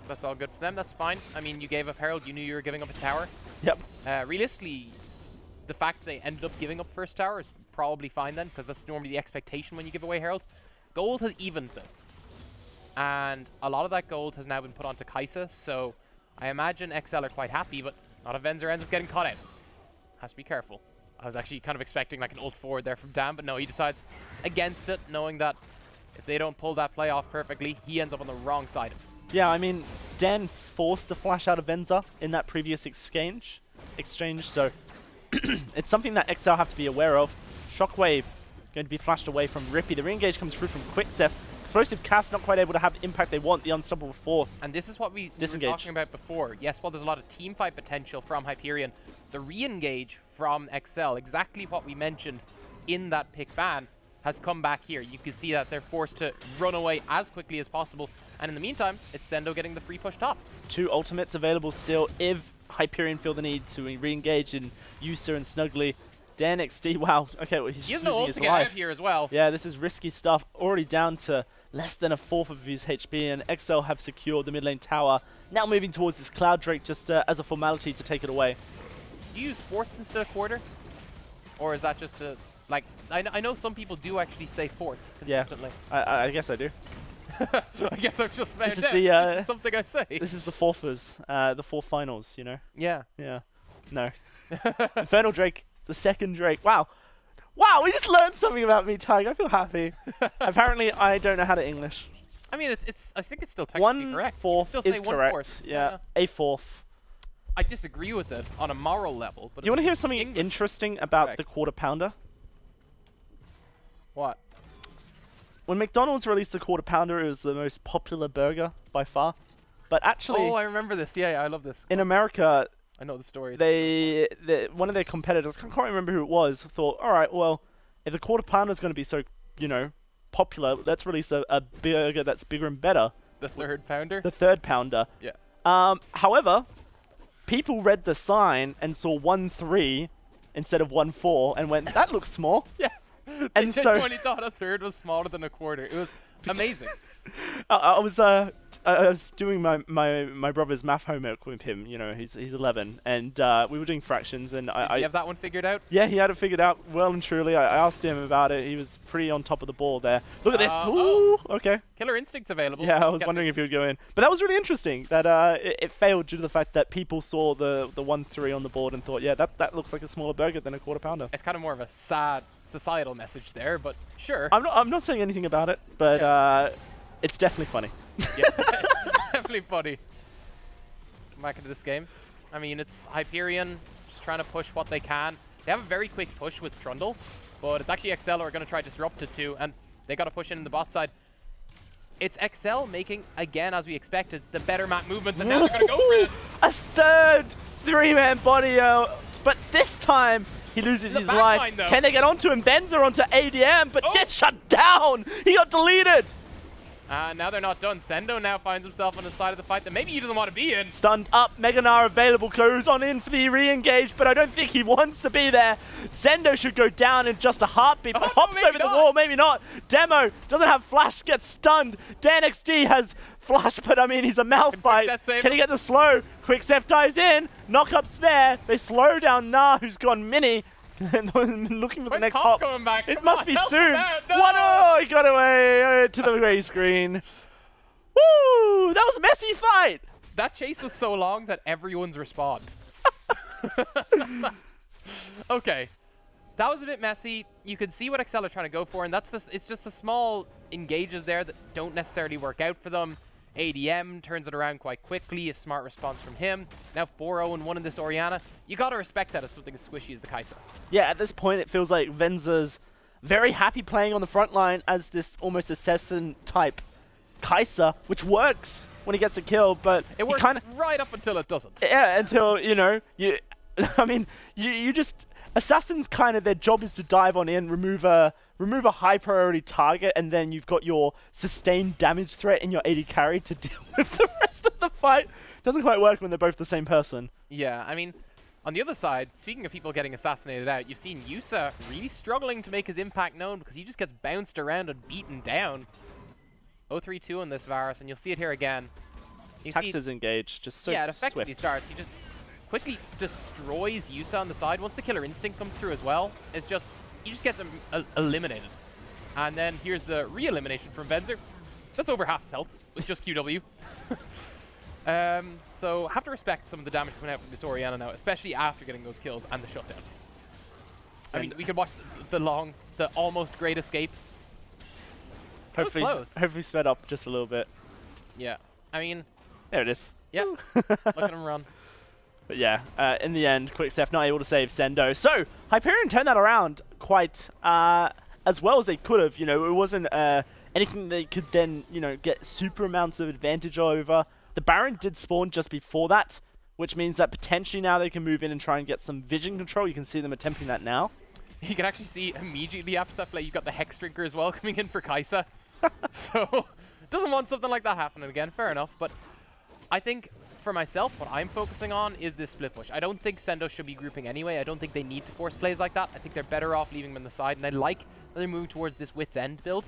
That's all good for them. That's fine. I mean, you gave up Herald. You knew you were giving up a tower. Yep. Realistically, the fact that they ended up giving up first tower is probably fine then, because that's normally the expectation when you give away Herald. Gold has evened them. And a lot of that gold has now been put onto Kaisa, so I imagine EXCEL are quite happy, but not if Venzer ends up getting caught out. Has to be careful. I was actually kind of expecting like an ult forward there from Dan, but no, he decides against it, knowing that if they don't pull that play off perfectly, he ends up on the wrong side of it. Yeah, I mean, Dan forced the flash out of Venzer in that previous exchange, so it's something that EXCEL have to be aware of. Shockwave going to be flashed away from Rippy. The re-engage comes through from Quicksef. Explosive cast not quite able to have the impact they want, the unstoppable force. And this is what we were talking about before. Yes, while there's a lot of team fight potential from Hyperion, the re-engage from EXCEL, exactly what we mentioned in that pick ban, has come back here. You can see that they're forced to run away as quickly as possible. And in the meantime, it's Sendo getting the free push top. 2 ultimates available still if Hyperion feel the need to re-engage in Yusa and Snuggly. Dan XD, wow. Okay, well, he's using no ult to get out here as well. Yeah, this is risky stuff. Already down to less than a fourth of his HP, and EXCEL have secured the mid lane tower. Now moving towards this Cloud Drake just as a formality to take it away. Do you use fourth instead of quarter? Or is that just a... Like, I know some people do actually say fourth consistently. Yeah, I guess I do. I guess I've just found out. This is something I say. This is the fourthers, the fourth finals, you know? Yeah. Yeah. No. Infernal Drake, the second Drake. Wow. Wow, we just learned something about me, Tig. I feel happy. Apparently, I don't know how to English. I mean, I think it's still technically correct. 1/4 is correct. Yeah, a fourth. I disagree with it on a moral level. But do you want to hear something interesting about the Quarter Pounder? What? When McDonald's released the Quarter Pounder, it was the most popular burger by far. But actually... Oh, I remember this. Yeah, I love this. In America... I know the story. One of their competitors, I can't remember who it was, thought, all right, well, if the Quarter Pounder is going to be so, you know, popular, let's release a burger that's bigger and better. The third pounder? The third pounder. Yeah. However, people read the sign and saw 1/3 instead of 1/4 and went, that looks small. Yeah. And so genuinely thought a third was smaller than a quarter. It was amazing. I was doing my brother's math homework with him. You know, he's 11, and we were doing fractions. And Did you have that one figured out? Yeah, he had it figured out well and truly. I asked him about it. He was pretty on top of the ball there. Look at this. Ooh, okay. Killer Instinct's available. Yeah, I was wondering if he would go in, but that was really interesting. That it failed due to the fact that people saw the 1/3 on the board and thought, yeah, that looks like a smaller burger than a Quarter Pounder. It's kind of more of a sad societal message there, but sure. I'm not saying anything about it, but it's definitely funny. Yeah, definitely funny. Come back into this game. I mean, it's Hyperion just trying to push what they can. They have a very quick push with Trundle, but it's actually EXCEL who are going to try to disrupt it too, and they got to push in the bot side. It's EXCEL making, again, as we expected, the better map movements, and now they're going to go for this. A third 3-man body out, but this time he loses his life. Can they get onto him? Venza onto ADM, but gets shut down. He got deleted. Now they're not done. Sendo now finds himself on the side of the fight that maybe he doesn't want to be in. Stunned up, Meganar available, goes on in for the re-engage, but I don't think he wants to be there. Zendo should go down in just a heartbeat, but hops over the wall, maybe not. Demo doesn't have flash, gets stunned. DanXD has flash, but I mean, he's a Malphite. Can he get the slow? Quicksef dives in, knockup's there. They slow down Nah, who's gone mini. And looking for the next hop. It must be soon. No! He got away to the grey screen. Woo! That was a messy fight. That chase was so long that everyone's respawned. Okay. That was a bit messy. You could see what EXCEL are trying to go for, and it's just the small engages there that don't necessarily work out for them. ADM turns it around quite quickly, a smart response from him. Now 4-0-1 in this Orianna. You gotta respect that as something as squishy as the Kai'Sa. Yeah, at this point it feels like Venza's very happy playing on the front line as this almost assassin type Kai'Sa, which works when he gets a kill, but it works right up until it doesn't. Yeah, until, you know, I mean, you just, assassins kind of, their job is to dive on in, remove a high priority target, and then you've got your sustained damage threat in your AD carry to deal with the rest of the fight. Doesn't quite work when they're both the same person. Yeah, I mean, on the other side, speaking of people getting assassinated out, you've seen Yusa really struggling to make his impact known because he just gets bounced around and beaten down. 0-3-2 on this Varus, and you'll see it here again. Taxes engaged, just so yeah, it effectively swift. starts. He just quickly destroys Yusa on the side. Once the killer instinct comes through as well, it's just, he just gets eliminated. And then here's the re-elimination from Venzer. That's over half his health with just QW. So have to respect some of the damage coming out from this Orianna now, especially after getting those kills and the shutdown. I mean, we could watch the almost great escape. Hopefully sped up just a little bit. Yeah, I mean, there it is. Yeah, look at him run. But yeah, in the end, Quicksef not able to save Sendo. So Hyperion turned that around quite as well as they could have. You know, it wasn't anything they could then, you know, get super amounts of advantage over. The Baron did spawn just before that, which means that potentially now they can move in and try and get some vision control. You can see them attempting that now. You can actually see immediately after that play, you've got the Hex Drinker as well coming in for Kai'Sa. So, doesn't want something like that happening again, fair enough. But I think, for myself, what I'm focusing on is this split push. I don't think Sendo should be grouping anyway. I don't think they need to force plays like that. I think they're better off leaving them on the side. And I like that they're moving towards this Wit's End build,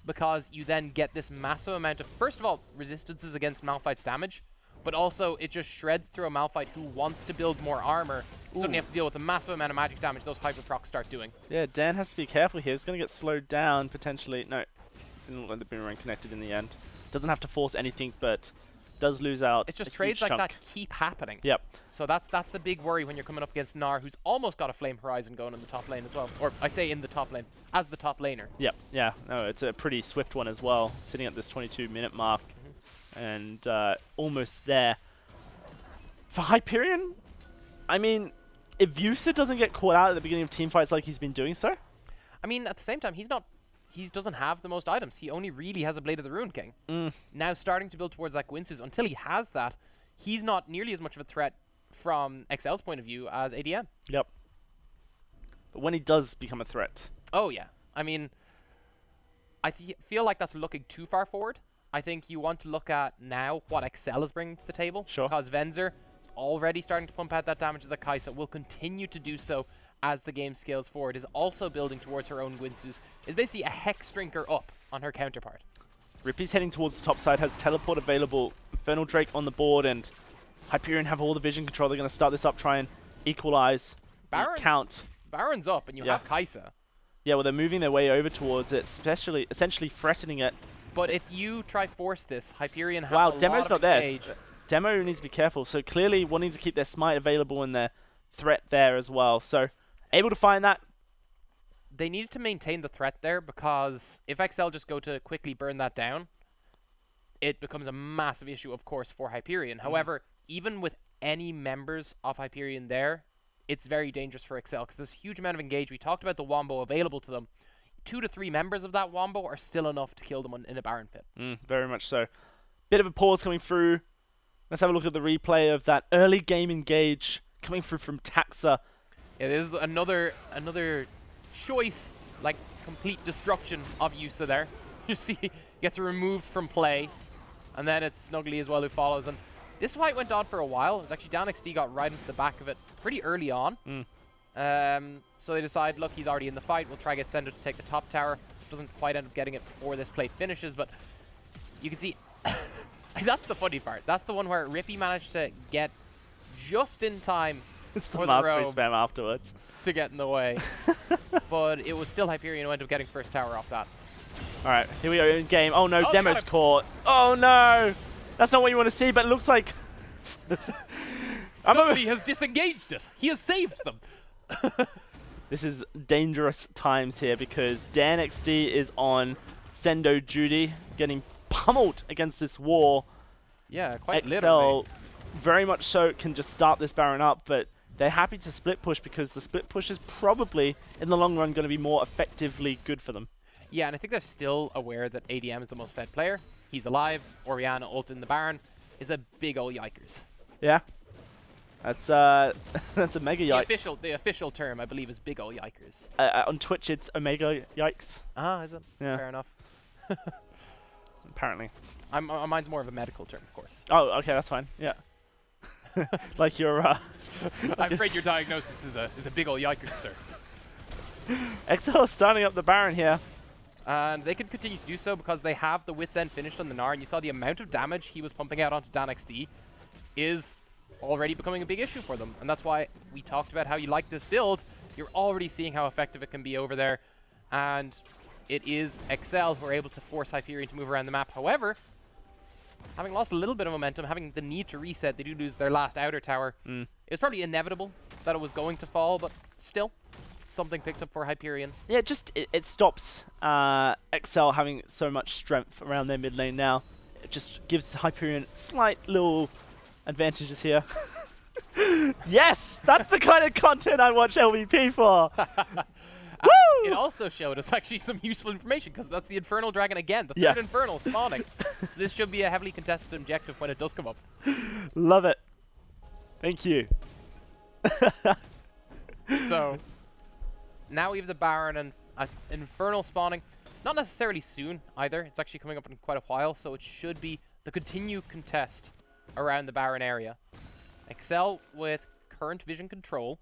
because you then get this massive amount of, first of all, resistances against Malphite's damage, but also it just shreds through a Malphite who wants to build more armor. You suddenly have to deal with the massive amount of magic damage those hyper procs start doing. Yeah, Dan has to be careful here. He's going to get slowed down, potentially. No, didn't look like the boomerang connected in the end. Doesn't have to force anything, but does lose out. It's just trades like that keep happening. Yep. So that's the big worry when you're coming up against Nar, who's almost got a Flame Horizon going in the top lane as well. Or I say in the top lane, as the top laner. Yep, yeah. No, it's a pretty swift one as well, sitting at this 22-minute mark. And almost there. For Hyperion, I mean, if Yusa doesn't get caught out at the beginning of teamfights like he's been doing so. I mean, at the same time, he doesn't have the most items. He only really has a Blade of the Ruined King. Now starting to build towards that Gwynsus. Until he has that, he's not nearly as much of a threat from EXCEL's point of view as ADM. Yep. But when he does become a threat. Oh, yeah. I mean, I feel like that's looking too far forward. I think you want to look at now what EXCEL is bringing to the table. Sure. Because Venzer is already starting to pump out that damage to the Kai'Sa, will continue to do so as the game scales forward, is also building towards her own Gwynsus, is basically a Hex Drinker up on her counterpart. Rippy's heading towards the top side, has teleport available, Infernal Drake on the board, and Hyperion have all the vision control. They're going to start this up, try and equalize, count. Baron's up, and you have Kai'Sa. Yeah, well, they're moving their way over towards it, essentially threatening it. But if you try force this, Hyperion have wow, a Demo's lot not of there. engage. Demo needs to be careful, so clearly wanting to keep their smite available and their threat there as well. So, able to find that. They needed to maintain the threat there, because if EXCEL just go to quickly burn that down, it becomes a massive issue, of course, for Hyperion. However, even with any members of Hyperion there, it's very dangerous for EXCEL because there's a huge amount of engage. We talked about the wombo available to them. 2 to 3 members of that wombo are still enough to kill them in a Baron pit. Very much so. Bit of a pause coming through. Let's have a look at the replay of that early game engage coming through from Taxa. Yeah, there's another choice, like complete destruction of Yusa there. You see, he gets removed from play, and then it's Snuggly as well who follows. And this fight went on for a while. It was actually DanXD got right into the back of it pretty early on. So they decide, look, he's already in the fight. We'll try to get Sendo to take the top tower. Doesn't quite end up getting it before this play finishes, but you can see that's the funny part. That's the one where Rippy managed to get just in time. It's the mastery spam afterwards to get in the way. But it was still Hyperion who ended up getting first tower off that. All right, here we go in game. Oh no, Demo's caught. Oh no, that's not what you want to see, but it looks like somebody has disengaged it. He has saved them. This is dangerous times here because DanXD is on Sendo duty, getting pummeled against this wall. Yeah, quite EXCEL literally. Very much so can just start this Baron up, but they're happy to split push because the split push is probably, in the long run, going to be more effectively good for them. Yeah, and I think they're still aware that ADM is the most fed player. He's alive. Orianna ult in the Baron is a big ol' yikers. Yeah. That's a mega yikes. The official term, I believe, is big ol' yikers. On Twitch, it's omega yikes. Ah, is it? Yeah. Fair enough. Apparently. Mine's more of a medical term, of course. Oh, okay, that's fine. Yeah. Like your. I'm afraid your diagnosis is a big ol' yikers, sir. EXCEL is starting up the Baron here. And they can continue to do so because they have the Wit's End finished on the Gnar, and you saw the amount of damage he was pumping out onto DanXD is already becoming a big issue for them. And that's why we talked about how you like this build. You're already seeing how effective it can be over there. And it is EXCEL who are able to force Hyperion to move around the map. However, having lost a little bit of momentum, having the need to reset, they do lose their last outer tower. It was probably inevitable that it was going to fall, but still, something picked up for Hyperion. Yeah, it stops EXCEL having so much strength around their mid lane now. It just gives Hyperion slight little advantages here. Yes! That's the kind of content I watch LVP for! It also showed us actually some useful information because that's the Infernal Dragon again, the third Infernal spawning. So this should be a heavily contested objective when it does come up. Love it. Thank you. So now we have the Baron and Infernal spawning. Not necessarily soon either. It's actually coming up in quite a while, so it should be the continued contest around the Baron area. EXCEL with current vision control.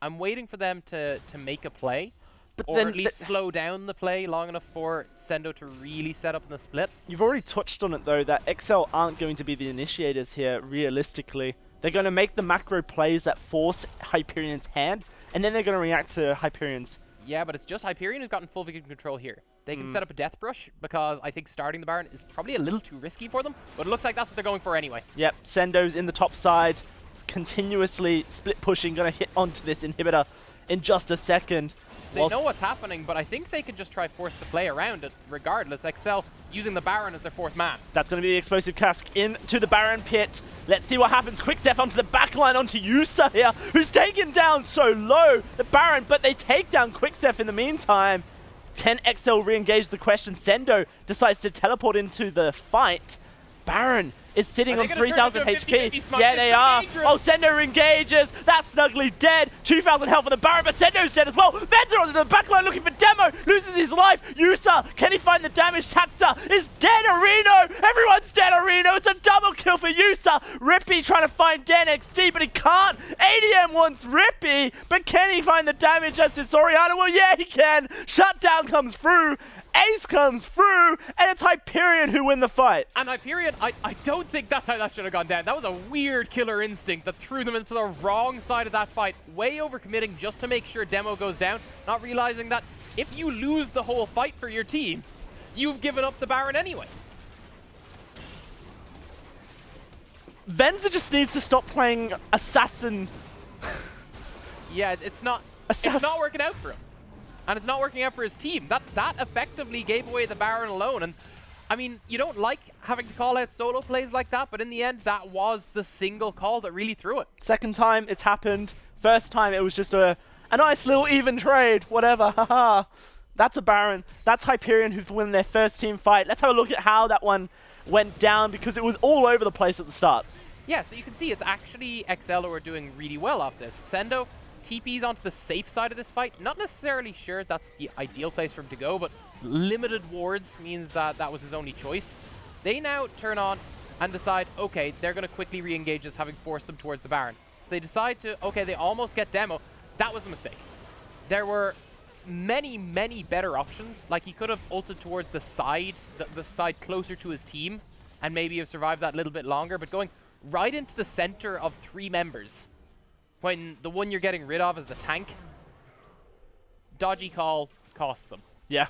I'm waiting for them to make a play, or at least slow down the play long enough for Sendo to really set up in the split. You've already touched on it though, that EXCEL aren't going to be the initiators here, realistically. They're going to make the macro plays that force Hyperion's hand, and then they're going to react to Hyperion's. Yeah, but it's just Hyperion who's gotten full vision control here. They can set up a Death Brush, because I think starting the Baron is probably a little too risky for them, but it looks like that's what they're going for anyway. Yep, Sendo's in the top side, continuously split pushing, going to hit onto this inhibitor in just a second. They know what's happening, but I think they can just try force the play around it regardless. EXCEL using the Baron as their fourth man. That's going to be the explosive cask into the Baron pit. Let's see what happens. Quickstep onto the backline onto Yusa here, who's taken down so low, the Baron, but they take down Quickstep in the meantime. Can EXCEL re-engage the question? Sendo decides to teleport into the fight. Baron is sitting on 3,000 HP. Yeah, they are. Oh, Sendo engages. That's Snuggly dead. 2,000 health on the Baron, but Sendo's dead as well. Vendor onto the backline looking for Demo. Loses his life. Yusa, can he find the damage? Taxa is dead. Areno. Everyone's dead. Areno. It's a double kill for Yusa. Rippy trying to find DanXD, but he can't. ADM wants Rippy, but can he find the damage as this Orianna? Well, yeah, he can. Shutdown comes through. Ace comes through, and it's Hyperion who win the fight. And Hyperion, I don't think that's how that should have gone down. That was a weird killer instinct that threw them into the wrong side of that fight. Way overcommitting just to make sure Demo goes down, not realizing that if you lose the whole fight for your team, you've given up the Baron anyway. Venza just needs to stop playing Assassin. Yeah, it's not working out for him. And it's not working out for his team. That effectively gave away the Baron alone. And I mean, you don't like having to call out solo plays like that, but in the end, that was the single call that really threw it. Second time it's happened. First time it was just a nice little even trade, whatever, haha. That's a Baron. That's Hyperion who've won their first team fight. Let's have a look at how that one went down because it was all over the place at the start. Yeah, so you can see it's actually EXCEL who are doing really well off this. Sendo TP's onto the safe side of this fight. Not necessarily sure that's the ideal place for him to go, but limited wards means that that was his only choice. They now turn on and decide, okay, they're going to quickly re-engage us, having forced them towards the Baron. So they decide to, okay, they almost get demo. That was the mistake. There were many, many better options. Like, he could have ulted towards the side closer to his team, and maybe have survived that a little bit longer, but going right into the center of 3 members, when the one you're getting rid of is the tank, dodgy call costs them. Yeah,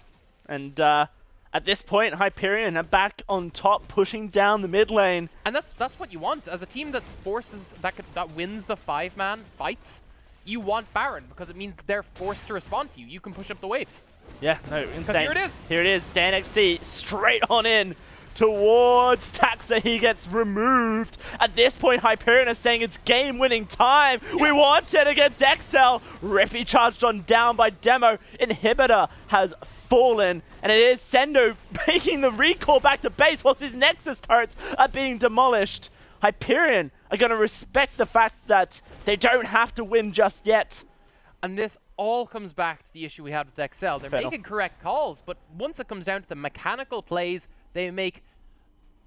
and at this point, Hyperion are back on top, pushing down the mid lane. And that's what you want. As a team that forces, that wins the 5-man fights, you want Baron, because it means they're forced to respond to you. You can push up the waves. Yeah, no, insane. Here it is. Here it is, Dan XT straight on in towards Taxa. He gets removed. At this point, Hyperion is saying it's game-winning time. Yeah. We want it against EXCEL. Rippy charged on down by Demo. Inhibitor has fallen, and it is Sendo making the recall back to base whilst his Nexus turrets are being demolished. Hyperion are going to respect the fact that they don't have to win just yet. And this all comes back to the issue we had with EXCEL. They're making correct calls, but once it comes down to the mechanical plays, they make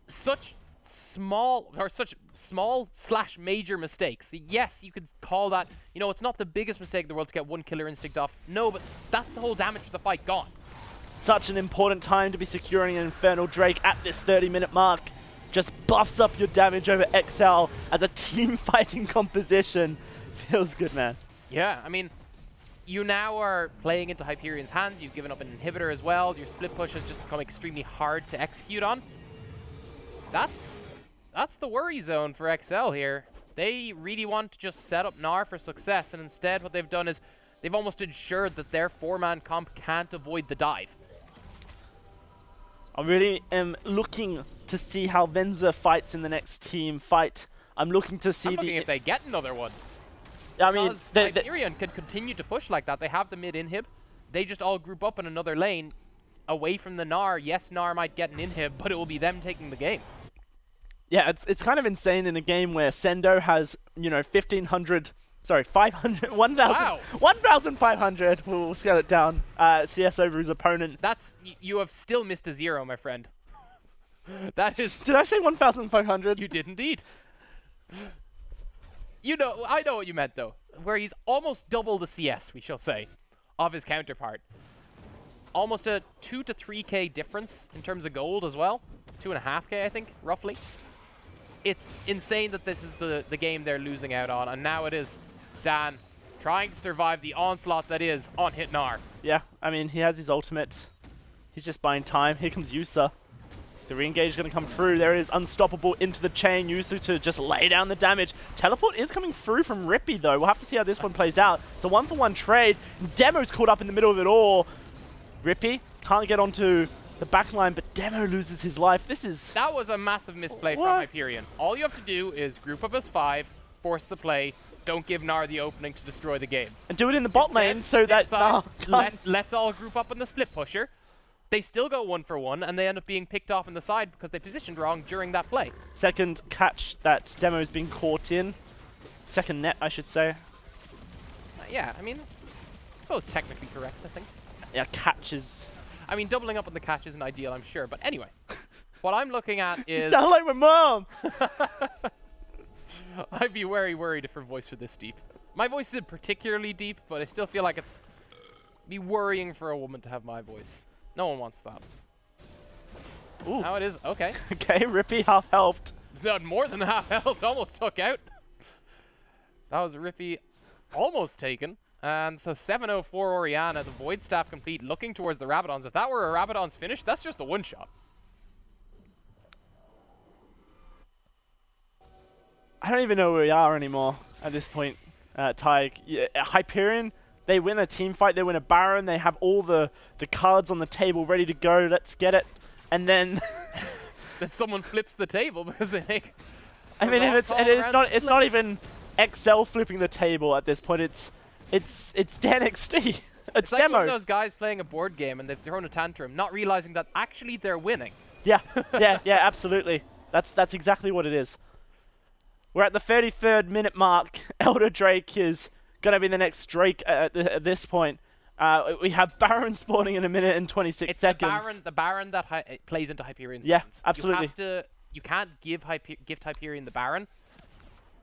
such small / major mistakes. Yes, you could call that, you know, it's not the biggest mistake in the world to get 1 killer instinct off. No, but that's the whole damage of the fight gone. Such an important time to be securing an Infernal Drake at this 30-minute mark. Just buffs up your damage over EXCEL as a team fighting composition. Feels good, man. Yeah, I mean, you now are playing into Hyperion's hands. You've given up an inhibitor as well. Your split push has just become extremely hard to execute on. That's the worry zone for EXCEL here. They really want to just set up Gnar for success, and instead what they've done is they've almost ensured that their 4-man comp can't avoid the dive. I really am looking to see how Venza fights in the next team fight. I'm looking to see if they get another one. I mean, Hyperion can continue to push like that. They have the mid inhib. They just all group up in another lane away from the Gnar. Yes, Gnar might get an inhib, but it will be them taking the game. Yeah, it's kind of insane in a game where Sendo has, you know, 1,500, Wow. 1,500, we'll scale it down, CS over his opponent. That's, you have still missed a 0, my friend. That is... Did I say 1,500? You did indeed. You know, I know what you meant though, where he's almost double the CS, we shall say, of his counterpart. Almost a 2 to 3k difference in terms of gold as well. 2.5k, I think, roughly. It's insane that this is the game they're losing out on, and now it is Dan trying to survive the onslaught that is on hit Gnar. Yeah, I mean, he has his ultimate. He's just buying time. Here comes Yusa. The re-engage is going to come through. There it is, unstoppable into the chain. Yusa to just lay down the damage. Teleport is coming through from Rippy, though. We'll have to see how this one plays out. It's a 1-for-1 trade. Demo's caught up in the middle of it all. Rippy can't get onto the backline, but Demo loses his life. That was a massive misplay from Hyperion. All you have to do is group up as 5, force the play, don't give Gnar the opening to destroy the game. And do it in the bot lane so that Gnar let's all group up on the split pusher. They still go 1-for-1, and they end up being picked off in the side because they positioned wrong during that play. Second catch that Demo's been caught in. Second net, I should say. Yeah, I mean, both technically correct, I think. Yeah, catches. I mean, doubling up on the catch isn't ideal, I'm sure. But anyway, what I'm looking at is... You sound like my mom! I'd be very worried if her voice were this deep. My voice isn't particularly deep, but I still feel like it's... be worrying for a woman to have my voice. No one wants that. Ooh. Now it is. Okay. Okay, Rippy half helped. Not more than half health. Almost took out. That was Rippy almost taken. And so 704 Orianna, the Void Staff complete, looking towards the Rabadons. If that were a Rabadon's finish, that's just a one-shot. I don't even know where we are anymore at this point, Tyke. Yeah, Hyperion, they win a team fight, they win a Baron, they have all the cards on the table ready to go, let's get it. And then that someone flips the table because they think. I mean, it's not even EXCEL flipping the table at this point. It's Dan XT. It's like Demo. one of those guys playing a board game and they've thrown a tantrum, not realizing that actually they're winning. Yeah, yeah, absolutely. That's exactly what it is. We're at the 33rd minute mark. Elder Drake is going to be the next Drake at this point. We have Baron spawning in a minute and 26 seconds. It's the Baron that plays into Hyperion's Yeah, hands. absolutely. You can't give Hyperion the Baron.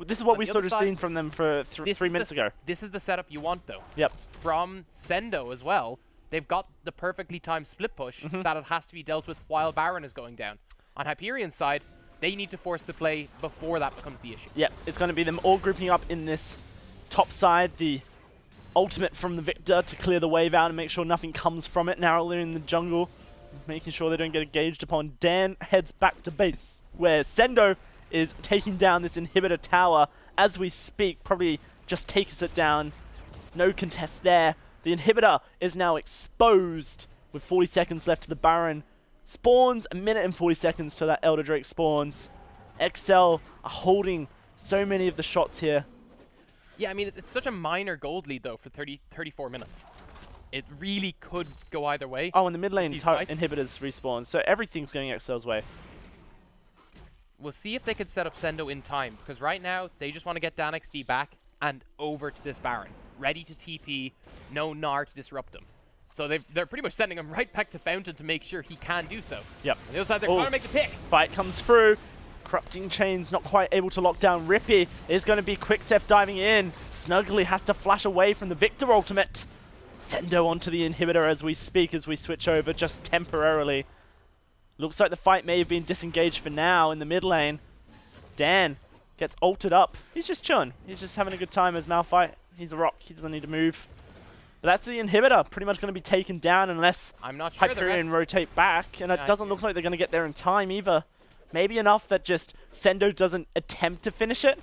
This is what we sort of seen from them for 3 minutes ago. This is the setup you want, though. Yep. From Sendo as well, they've got the perfectly timed split push that it has to be dealt with while Baron is going down. On Hyperion's side, they need to force the play before that becomes the issue. Yep, it's going to be them all grouping up in this top side. The ultimate from the Victor to clear the wave out and make sure nothing comes from it. Narrowly in the jungle, making sure they don't get engaged upon. Dan heads back to base, where Sendo is taking down this inhibitor tower as we speak. Probably just takes it down. No contest there. The inhibitor is now exposed with 40 seconds left to the Baron. Spawns a minute and 40 seconds till that Elder Drake spawns. EXCEL are holding so many of the shots here. Yeah, I mean, it's such a minor gold lead, though, for 34 minutes. It really could go either way. Oh, and the mid lane inhibitors respawn, so everything's going EXCEL's way. We'll see if they can set up Sendo in time, because right now, they just want to get Dan XD back and over to this Baron. Ready to TP, no Gnar to disrupt him. So they're pretty much sending him right back to Fountain to make sure he can do so. Yep. On the other side, they're trying to make the pick. Fight comes through. Corrupting Chains not quite able to lock down Rippy. Is going to be Quicksef diving in. Snugly has to flash away from the Victor ultimate. Sendo onto the inhibitor as we speak, as we switch over just temporarily. Looks like the fight may have been disengaged for now in the mid lane. Dan gets ulted up. He's just chilling. He's just having a good time as Malphite. He's a rock. He doesn't need to move. But that's the inhibitor. Pretty much going to be taken down unless Hyperion rotate back. And it doesn't look like they're going to get there in time either. Maybe enough that just Sendo doesn't attempt to finish it.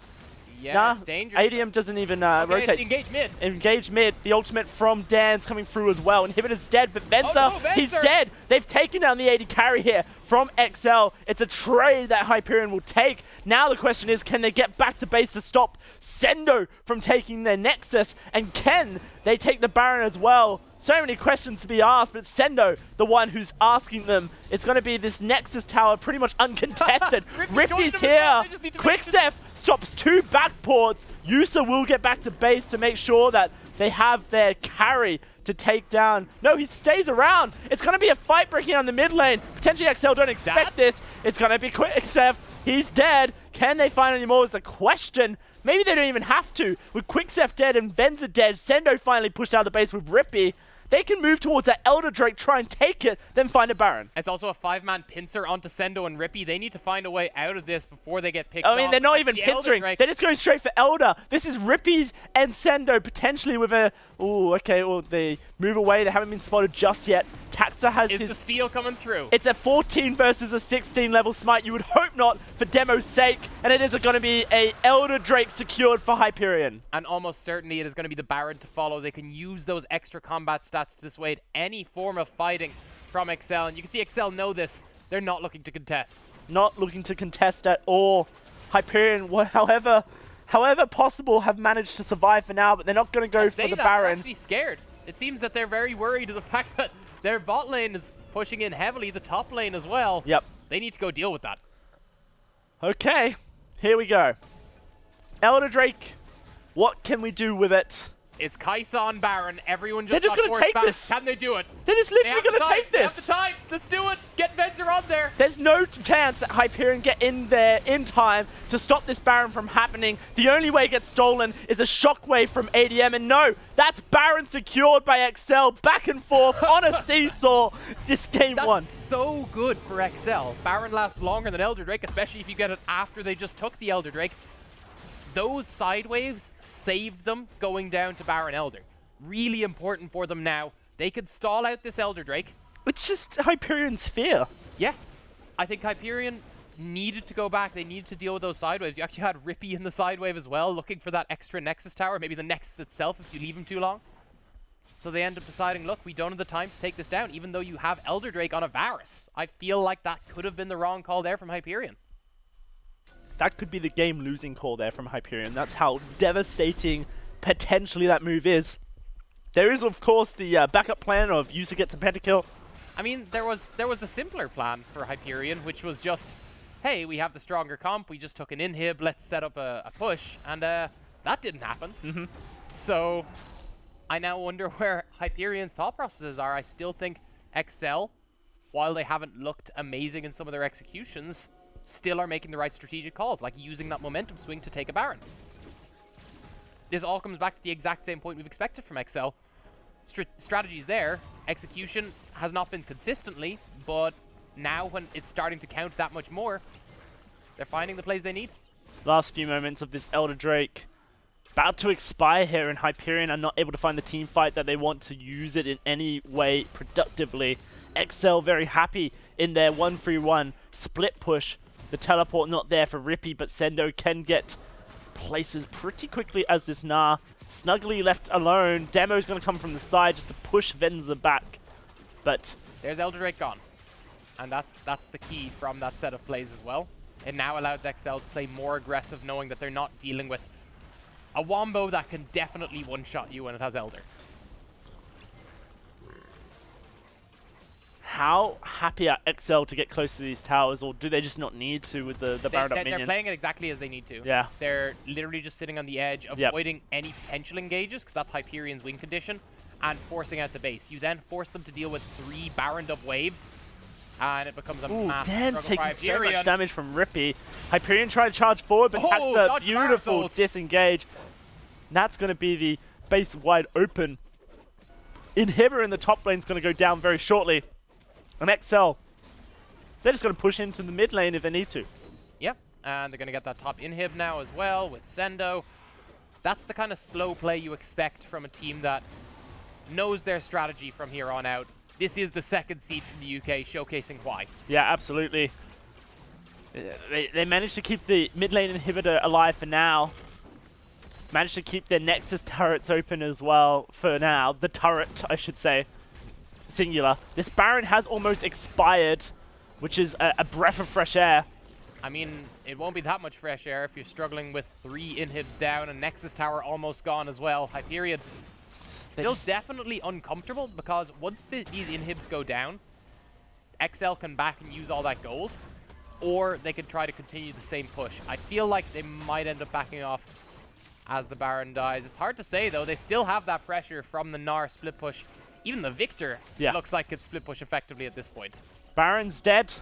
Yeah, it's dangerous. ADM doesn't even rotate. Engage mid. Engage mid. The ultimate from Dan's coming through as well. Inhibitor's dead, but Venser, he's dead. They've taken down the AD carry here from EXCEL. It's a trade that Hyperion will take. Now the question is, can they get back to base to stop Sendo from taking their Nexus? And can they take the Baron as well? So many questions to be asked, but Sendo, the one who's asking them. It's going to be this Nexus tower pretty much uncontested. Rippy's here. Quicksef stops 2 backports. Yusa will get back to base to make sure that they have their carry to take down. No, he stays around. It's going to be a fight breaking on the mid lane. Potentially EXCEL don't expect this. It's going to be Quicksef. He's dead. Can they find any more is the question. Maybe they don't even have to. With Quicksef dead and Venza dead, Sendo finally pushed out of the base with Rippy. They can move towards that Elder Drake, try and take it, then find a Baron. It's also a 5-man pincer onto Sendo and Rippy. They need to find a way out of this before they get picked off. I mean, they're not even pincering. They're just going straight for Elder. This is Rippy's and Sendo potentially with a... Ooh, okay, well, they move away. They haven't been spotted just yet. Taxa has his... Is the steal coming through? It's a 14 versus a 16 level smite. You would hope not for demo's sake. And it is going to be a Elder Drake secured for Hyperion. And almost certainly it is going to be the Baron to follow. They can use those extra combat stats to dissuade any form of fighting from EXCEL. And you can see EXCEL know this. They're not looking to contest. Not looking to contest at all. Hyperion, however possible, have managed to survive for now, but they're not going to go for the Baron. They're actually scared. It seems that they're very worried of the fact that their bot lane is pushing in heavily, the top lane as well. Yep. They need to go deal with that. Okay, here we go. Elder Drake, what can we do with it? It's Kaisa on Baron. Everyone They're just going to take this. Can they do it? They're just literally going to take this. They have the time. Let's do it. Get Venser on there. There's no chance that Hyperion get in there in time to stop this Baron from happening. The only way it gets stolen is a shockwave from ADM. And no, that's Baron secured by EXCEL. Back and forth on a seesaw. Just game one. That's so good for EXCEL. Baron lasts longer than Elder Drake, especially if you get it after they just took the Elder Drake. Those side waves saved them going down to Baron Elder. Really important for them now. They could stall out this Elder Drake. It's just Hyperion's fear. Yeah. I think Hyperion needed to go back. They needed to deal with those side waves. You actually had Rippy in the side wave as well, looking for that extra Nexus tower. Maybe the Nexus itself if you leave him too long. So they end up deciding, look, we don't have the time to take this down, even though you have Elder Drake on a Varus. I feel like that could have been the wrong call there from Hyperion. That could be the game-losing call there from Hyperion. That's how devastating potentially that move is. There is, of course, the backup plan of Yusa gets a pentakill. I mean, there was the simpler plan for Hyperion, which was just, hey, we have the stronger comp, we just took an inhib, let's set up a push, and that didn't happen. So I now wonder where Hyperion's thought processes are. I still think EXCEL, while they haven't looked amazing in some of their executions, still are making the right strategic calls, like using that momentum swing to take a Baron. This all comes back to the exact same point we've expected from EXCEL. Strategy's there, execution has not been consistently, but now when it's starting to count that much more, they're finding the plays they need. Last few moments of this Elder Drake about to expire here, and Hyperion are not able to find the team fight that they want to use it in any way productively. EXCEL very happy in their 1-3-1 split push. The teleport not there for Rippy, but Sendo can get places pretty quickly as this Gnar snugly left alone. Demo's going to come from the side just to push Venza back. But there's Elder Drake gone. And that's the key from that set of plays as well. It now allows EXCEL to play more aggressive, knowing that they're not dealing with a Wombo that can definitely one-shot you when it has Elder. How happy are EXCEL to get close to these towers, or do they just not need to with the Baron up minions? They're playing it exactly as they need to. Yeah. They're literally just sitting on the edge, avoiding any potential engages, because that's Hyperion's win condition, and forcing out the base. You then force them to deal with 3 Baroned up waves, and it becomes a massive Dan's struggle taking for so Hyperion. much damage from Rippy. Hyperion trying to charge forward, but that's a beautiful disengage. And that's going to be the base wide open. Inhibitor in the top lane is going to go down very shortly. And EXCEL, they're just going to push into the mid lane if they need to. Yep, and they're going to get that top inhib now as well with Sendo. That's the kind of slow play you expect from a team that knows their strategy from here on out. This is the second seed from the UK, showcasing why. Yeah, absolutely. They managed to keep the mid lane inhibitor alive for now. Managed to keep their Nexus turrets open as well for now. The turret, I should say. Singular. This Baron has almost expired, which is a breath of fresh air. I mean, it won't be that much fresh air if you're struggling with 3 inhibs down and Nexus Tower almost gone as well. Hyperion still definitely uncomfortable, because once these inhibs go down, EXCEL can back and use all that gold, or they can try to continue the same push. I feel like they might end up backing off as the Baron dies. It's hard to say, though. They still have that pressure from the Gnar split push. Even the Victor looks like it's split push effectively at this point. Baron's dead.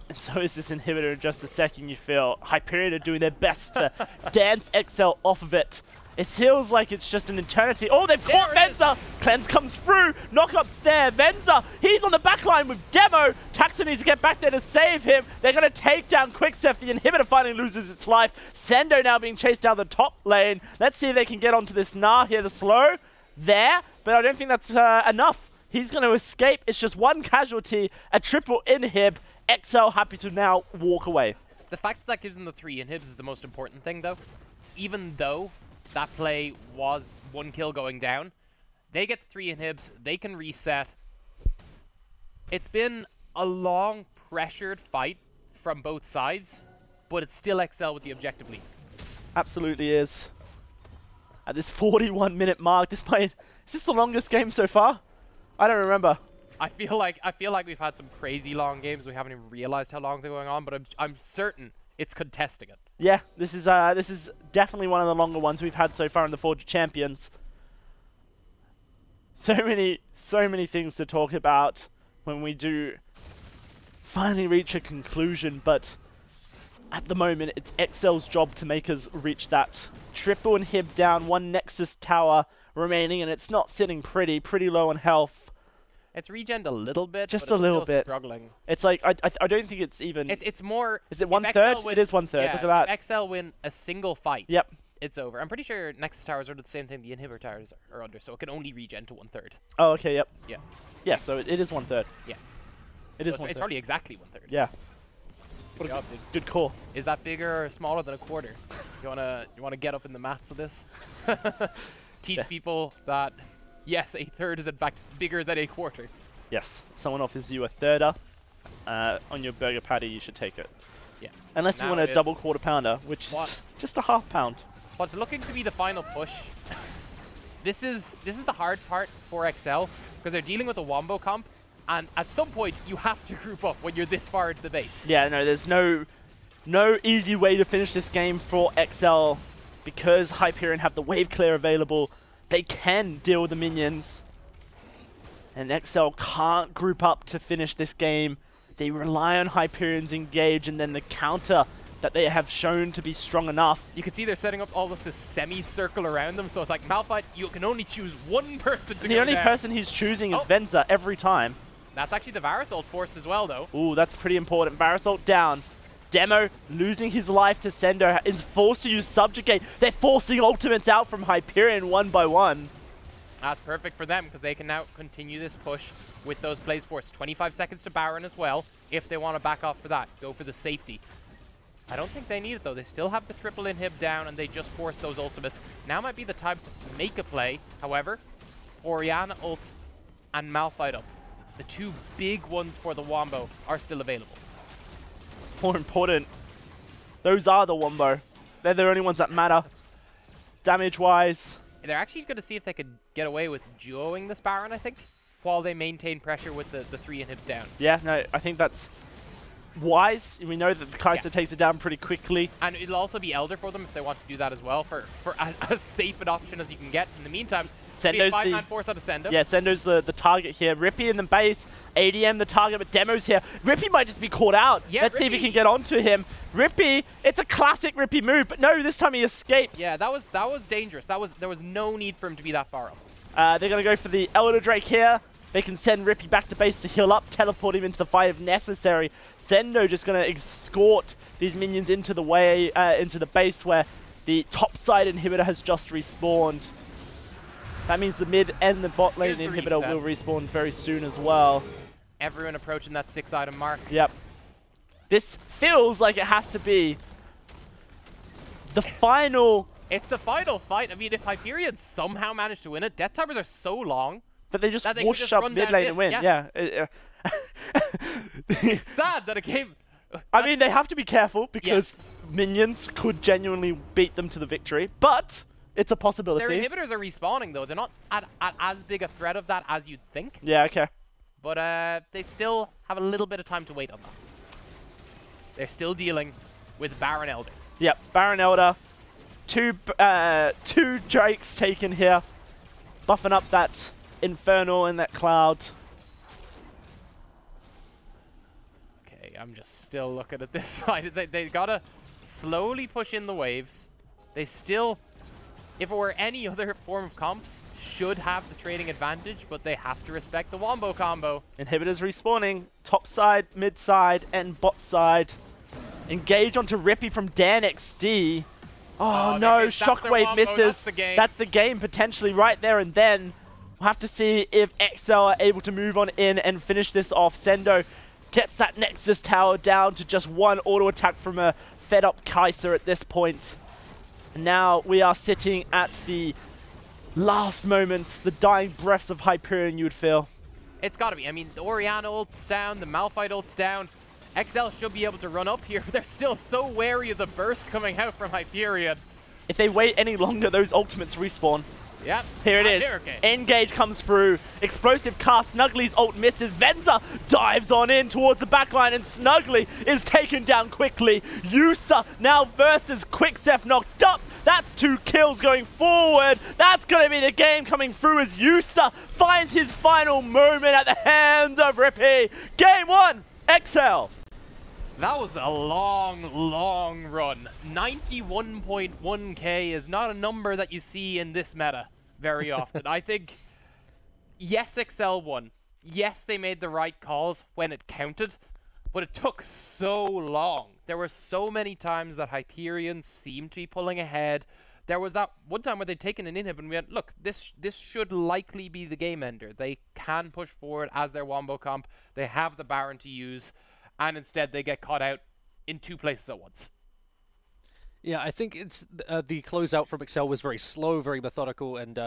And so is this inhibitor in just a second, you feel. Hyperion are doing their best to dance EXCEL off of it. It feels like it's just an eternity. Oh, they've caught Venza! Cleanse comes through! Knock up's there! Venza! He's on the back line with Demo! Taxa needs to get back there to save him. They're going to take down Quickstep. The inhibitor finally loses its life. Sendo now being chased down the top lane. Let's see if they can get onto this Gnar here. The slow there, but I don't think that's enough. He's going to escape. It's just one casualty, a triple inhib. EXCEL happy to now walk away. The fact that gives them the 3 inhibs is the most important thing, though. Even though that play was 1 kill going down, they get the 3 inhibs, they can reset. It's been a long, pressured fight from both sides, but it's still EXCEL with the objective lead. Absolutely is. At this 41-minute mark, is this the longest game so far? I don't remember. I feel like we've had some crazy long games. We haven't even realized how long they're going on, but I'm certain it's contesting it. Yeah, this is definitely one of the longer ones we've had so far in the Forge of Champions. So many things to talk about when we do finally reach a conclusion, but at the moment it's EXCEL's job to make us reach that. Triple inhib down, 1 Nexus tower remaining, and it's not sitting pretty low on health. It's regened a little bit, just but a little still bit. Struggling. It's like I don't think it's even. It's more. Is it 1/3? It is 1/3. Yeah, look at that. If EXCEL win a single fight. Yep. It's over. I'm pretty sure Nexus towers are the same thing the inhibitor towers are under, so it can only regen to 1/3. Oh, okay. Yep. Yeah. Yeah. So it is 1/3. Yeah. It is so 1/3. it's probably exactly 1/3. Yeah. Good job, good call. Is that bigger or smaller than a quarter? You wanna get up in the maths of this? Teach people that Yes, a third is in fact bigger than a quarter. Yes, if someone offers you a thirder on your burger patty, you should take it. Yeah. Unless you Now want a it's double quarter pounder, which is just a half pound. What's looking to be the final push. This is the hard part for EXCEL, because they're dealing with a wombo comp, and at some point you have to group up when you're this far into the base. Yeah, no, there's no easy way to finish this game for EXCEL, because Hyperion have the wave clear available. They can deal with the minions, and EXCEL can't group up to finish this game. They rely on Hyperion's engage, and then the counter that they have shown to be strong enough. You can see they're setting up almost this semicircle around them, so it's like, Malphite, you can only choose one person to go The only down. person he's choosing is Venza every time. That's actually the Varus ult force as well, though. Ooh, that's pretty important. Varus ult down. Demo losing his life to Sendo is forced to use Subjugate. They're forcing ultimates out from Hyperion one by one. That's perfect for them, because they can now continue this push with those plays force. 25 seconds to Baron as well, if they want to back off for that. Go for the safety. I don't think they need it, though. They still have the triple inhib down, and they just force those ultimates. Now might be the time to make a play. However, Orianna ult and Malphite up. The two big ones for the Wombo are still available. More important, those are the Wombo. They're the only ones that matter. Damage-wise. They're actually going to see if they could get away with duoing this Baron, I think, while they maintain pressure with the 3 inhibs down. Yeah, no, I think that's wise. We know that the Kai'Sa takes it down pretty quickly. And it'll also be Elder for them if they want to do that as well, for as safe an option as you can get. In the meantime, Sendo's 5-man force out of Sendo. Yeah, Sendo's the target here. Rippy in the base, ADM the target, but Demo's here. Rippy might just be caught out. Yeah, Let's see if he can get onto him. Rippy, it's a classic Rippy move, but no, this time he escapes. Yeah, that was dangerous. There was no need for him to be that far up. They're going to go for the Elder Drake here. They can send Rippy back to base to heal up, teleport him into the fight if necessary. Sendo just going to escort these minions into the way, into the base where the top side inhibitor has just respawned. That means the mid and the bot lane inhibitor will respawn very soon as well. Everyone approaching that 6-item mark. Yep. This feels like it has to be the final. It's the final fight. I mean, if Hyperion somehow managed to win it, death timers are so long. But they just they whoosh up mid lane and win. Yeah. It's sad that a game... I mean, they have to be careful because minions could genuinely beat them to the victory, but it's a possibility. Their inhibitors are respawning, though. They're not at as big a threat of that as you'd think. Yeah, okay. But they still have a little bit of time to wait on that. They're still dealing with Baron Elder. Yep, Baron Elder. Two Drakes taken here. Buffing up that Infernal and that Cloud. Okay, I'm just still looking at this side. They gotta slowly push in the waves. They still, if it were any other form of comps, should have the trading advantage, but they have to respect the Wombo combo. Inhibitors respawning. Top side, mid side, and bot side. Engage onto Rippy from Dan XD. Oh no, Shockwave misses. That's the game potentially right there and then. We'll have to see if EXCEL are able to move on in and finish this off. Sendo gets that Nexus tower down to just one auto attack from a fed up Kai'Sa at this point. And now we are sitting at the last moments, the dying breaths of Hyperion, you would feel. It's gotta be. I mean, the Orianna ult's down, the Malphite ult's down. EXCEL should be able to run up here, but they're still so wary of the burst coming out from Hyperion. If they wait any longer, those ultimates respawn. Yep. Here it is. Okay. Engage comes through. Explosive cast. Snuggly's ult misses. Venza dives on in towards the backline, and Snuggly is taken down quickly. Yusa now versus Quicksef knocked up. That's 2 kills going forward. That's going to be the game coming through as Yusa finds his final moment at the hands of Rippy. Game 1, EXCEL. That was a long, long run. 91.1k is not a number that you see in this meta very often. I think, yes, EXCEL won. Yes, they made the right calls when it counted, but it took so long. There were so many times that Hyperion seemed to be pulling ahead. There was that one time where they'd taken an inhib and we went, look, this should likely be the game ender. They can push forward as their Wombo comp. They have the Baron to use. And instead they get caught out in 2 places at once. Yeah, I think it's the closeout from EXCEL was very slow, very methodical, and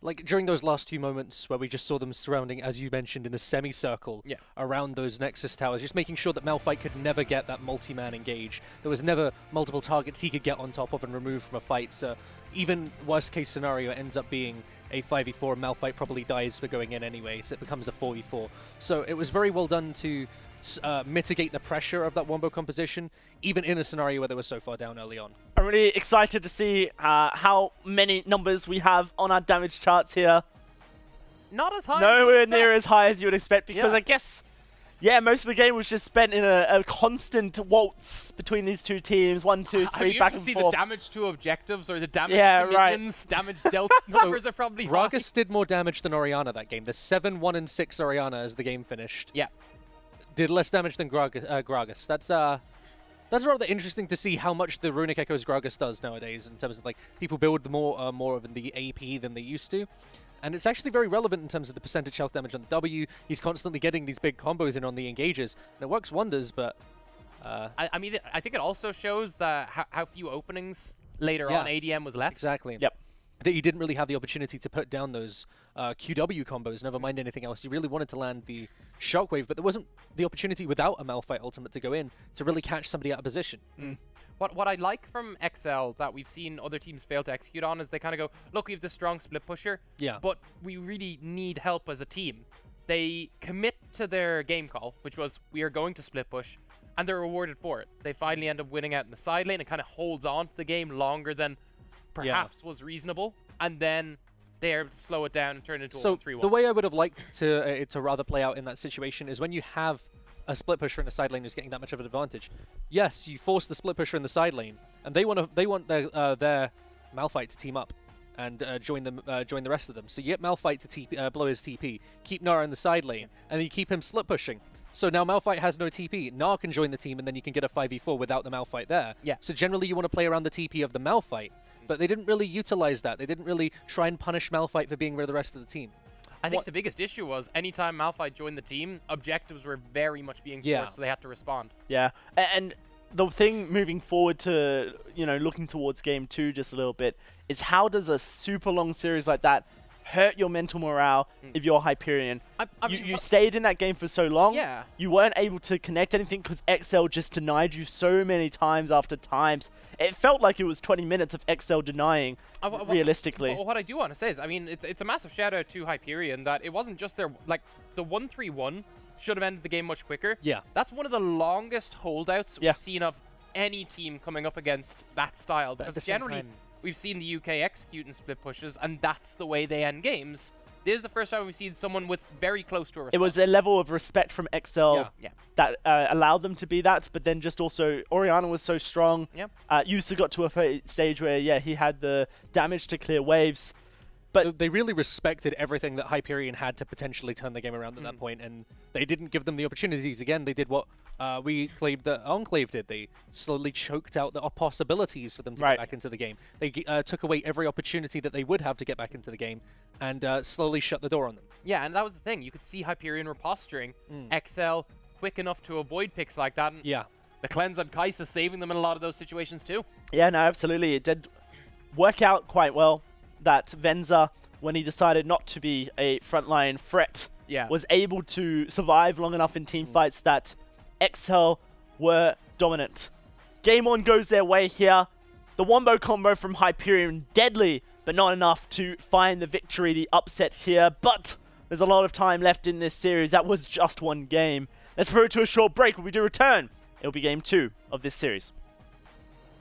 like during those last few moments where we just saw them surrounding, as you mentioned, in the semicircle around those Nexus towers, just making sure that Malphite could never get that multi-man engage. There was never multiple targets he could get on top of and remove from a fight. So even worst case scenario, it ends up being a 5v4. Malphite probably dies for going in anyway, so it becomes a 4v4. So it was very well done to mitigate the pressure of that wombo composition, even in a scenario where they were so far down early on. I'm really excited to see how many numbers we have on our damage charts here. Not as high. Nowhere near as high as you would expect, because I guess, most of the game was just spent in a constant waltz between these two teams. 1, 2, 3, back and forth. See the damage to objectives or the damage to minions, damage dealt numbers are probably Gragas did more damage than Orianna that game. The 7, 1, and 6 Orianna as the game finished. Yeah. Did less damage than Gragas. That's rather interesting to see how much the Runic Echoes Gragas does nowadays in terms of like people build more of the AP than they used to. And it's actually very relevant in terms of the percentage health damage on the W. He's constantly getting these big combos in on the engages, and it works wonders, but... I mean, I think it also shows that how few openings later on ADM was left. Exactly. Yep. That you didn't really have the opportunity to put down those QW combos, never mind anything else. You really wanted to land the Shockwave, but there wasn't the opportunity without a Malphite ultimate to go in to really catch somebody out of position. What I like from EXCEL that we've seen other teams fail to execute on is they kind of go, look, we have this strong split pusher, but we really need help as a team. They commit to their game call, which was, we are going to split push, and they're rewarded for it. They finally end up winning out in the side lane and kind of holds on to the game longer than perhaps was reasonable, and then they're able to slow it down and turn it into a 1-3-1. The way I would have liked to rather play out in that situation is when you have a split pusher in the side lane who's getting that much of an advantage. Yes, you force the split pusher in the side lane, and they want their Malphite to team up and join the rest of them. So you get Malphite to blow his TP, keep Nara in the side lane, and then you keep him split pushing. So now Malphite has no TP. Nara can join the team, and then you can get a 5v4 without the Malphite there. Yeah. So generally you want to play around the TP of the Malphite, but they didn't really utilize that. They didn't really try and punish Malphite for being with the rest of the team. I think the biggest issue was anytime Malphite joined the team, objectives were very much being forced, so they had to respond. Yeah, and the thing moving forward to, looking towards Game 2 just a little bit, is how does a super long series like that hurt your mental morale if you're Hyperion? You stayed in that game for so long, you weren't able to connect anything because EXCEL just denied you so many times after times. It felt like it was 20 minutes of EXCEL denying, realistically. What I do want to say is, I mean, it's a massive shout out to Hyperion that it wasn't just their, like, the 1-3-1 should have ended the game much quicker. Yeah. That's one of the longest holdouts we've seen of any team coming up against that style, because generally we've seen the UK execute in split pushes, and that's the way they end games. This is the first time we've seen someone with very close to a response. It was a level of respect from EXCEL that allowed them to be that, but then just also, Orianna was so strong. Yusa got to a stage where, he had the damage to clear waves. But they really respected everything that Hyperion had to potentially turn the game around at that point, and they didn't give them the opportunities. Again, they did what we claimed that Enclave did. They slowly choked out the possibilities for them to get back into the game. They took away every opportunity that they would have to get back into the game, and slowly shut the door on them. Yeah, and that was the thing. You could see Hyperion were posturing. EXCEL quick enough to avoid picks like that. And the cleanse on Kai'Sa saving them in a lot of those situations too. Yeah, no, absolutely. It did work out quite well that Venza, when he decided not to be a frontline threat, was able to survive long enough in team fights that EXCEL were dominant. Game on goes their way here. The wombo combo from Hyperion, deadly, but not enough to find the victory, the upset here. But there's a lot of time left in this series. That was just one game. Let's throw it to a short break. When we do return, it'll be Game 2 of this series.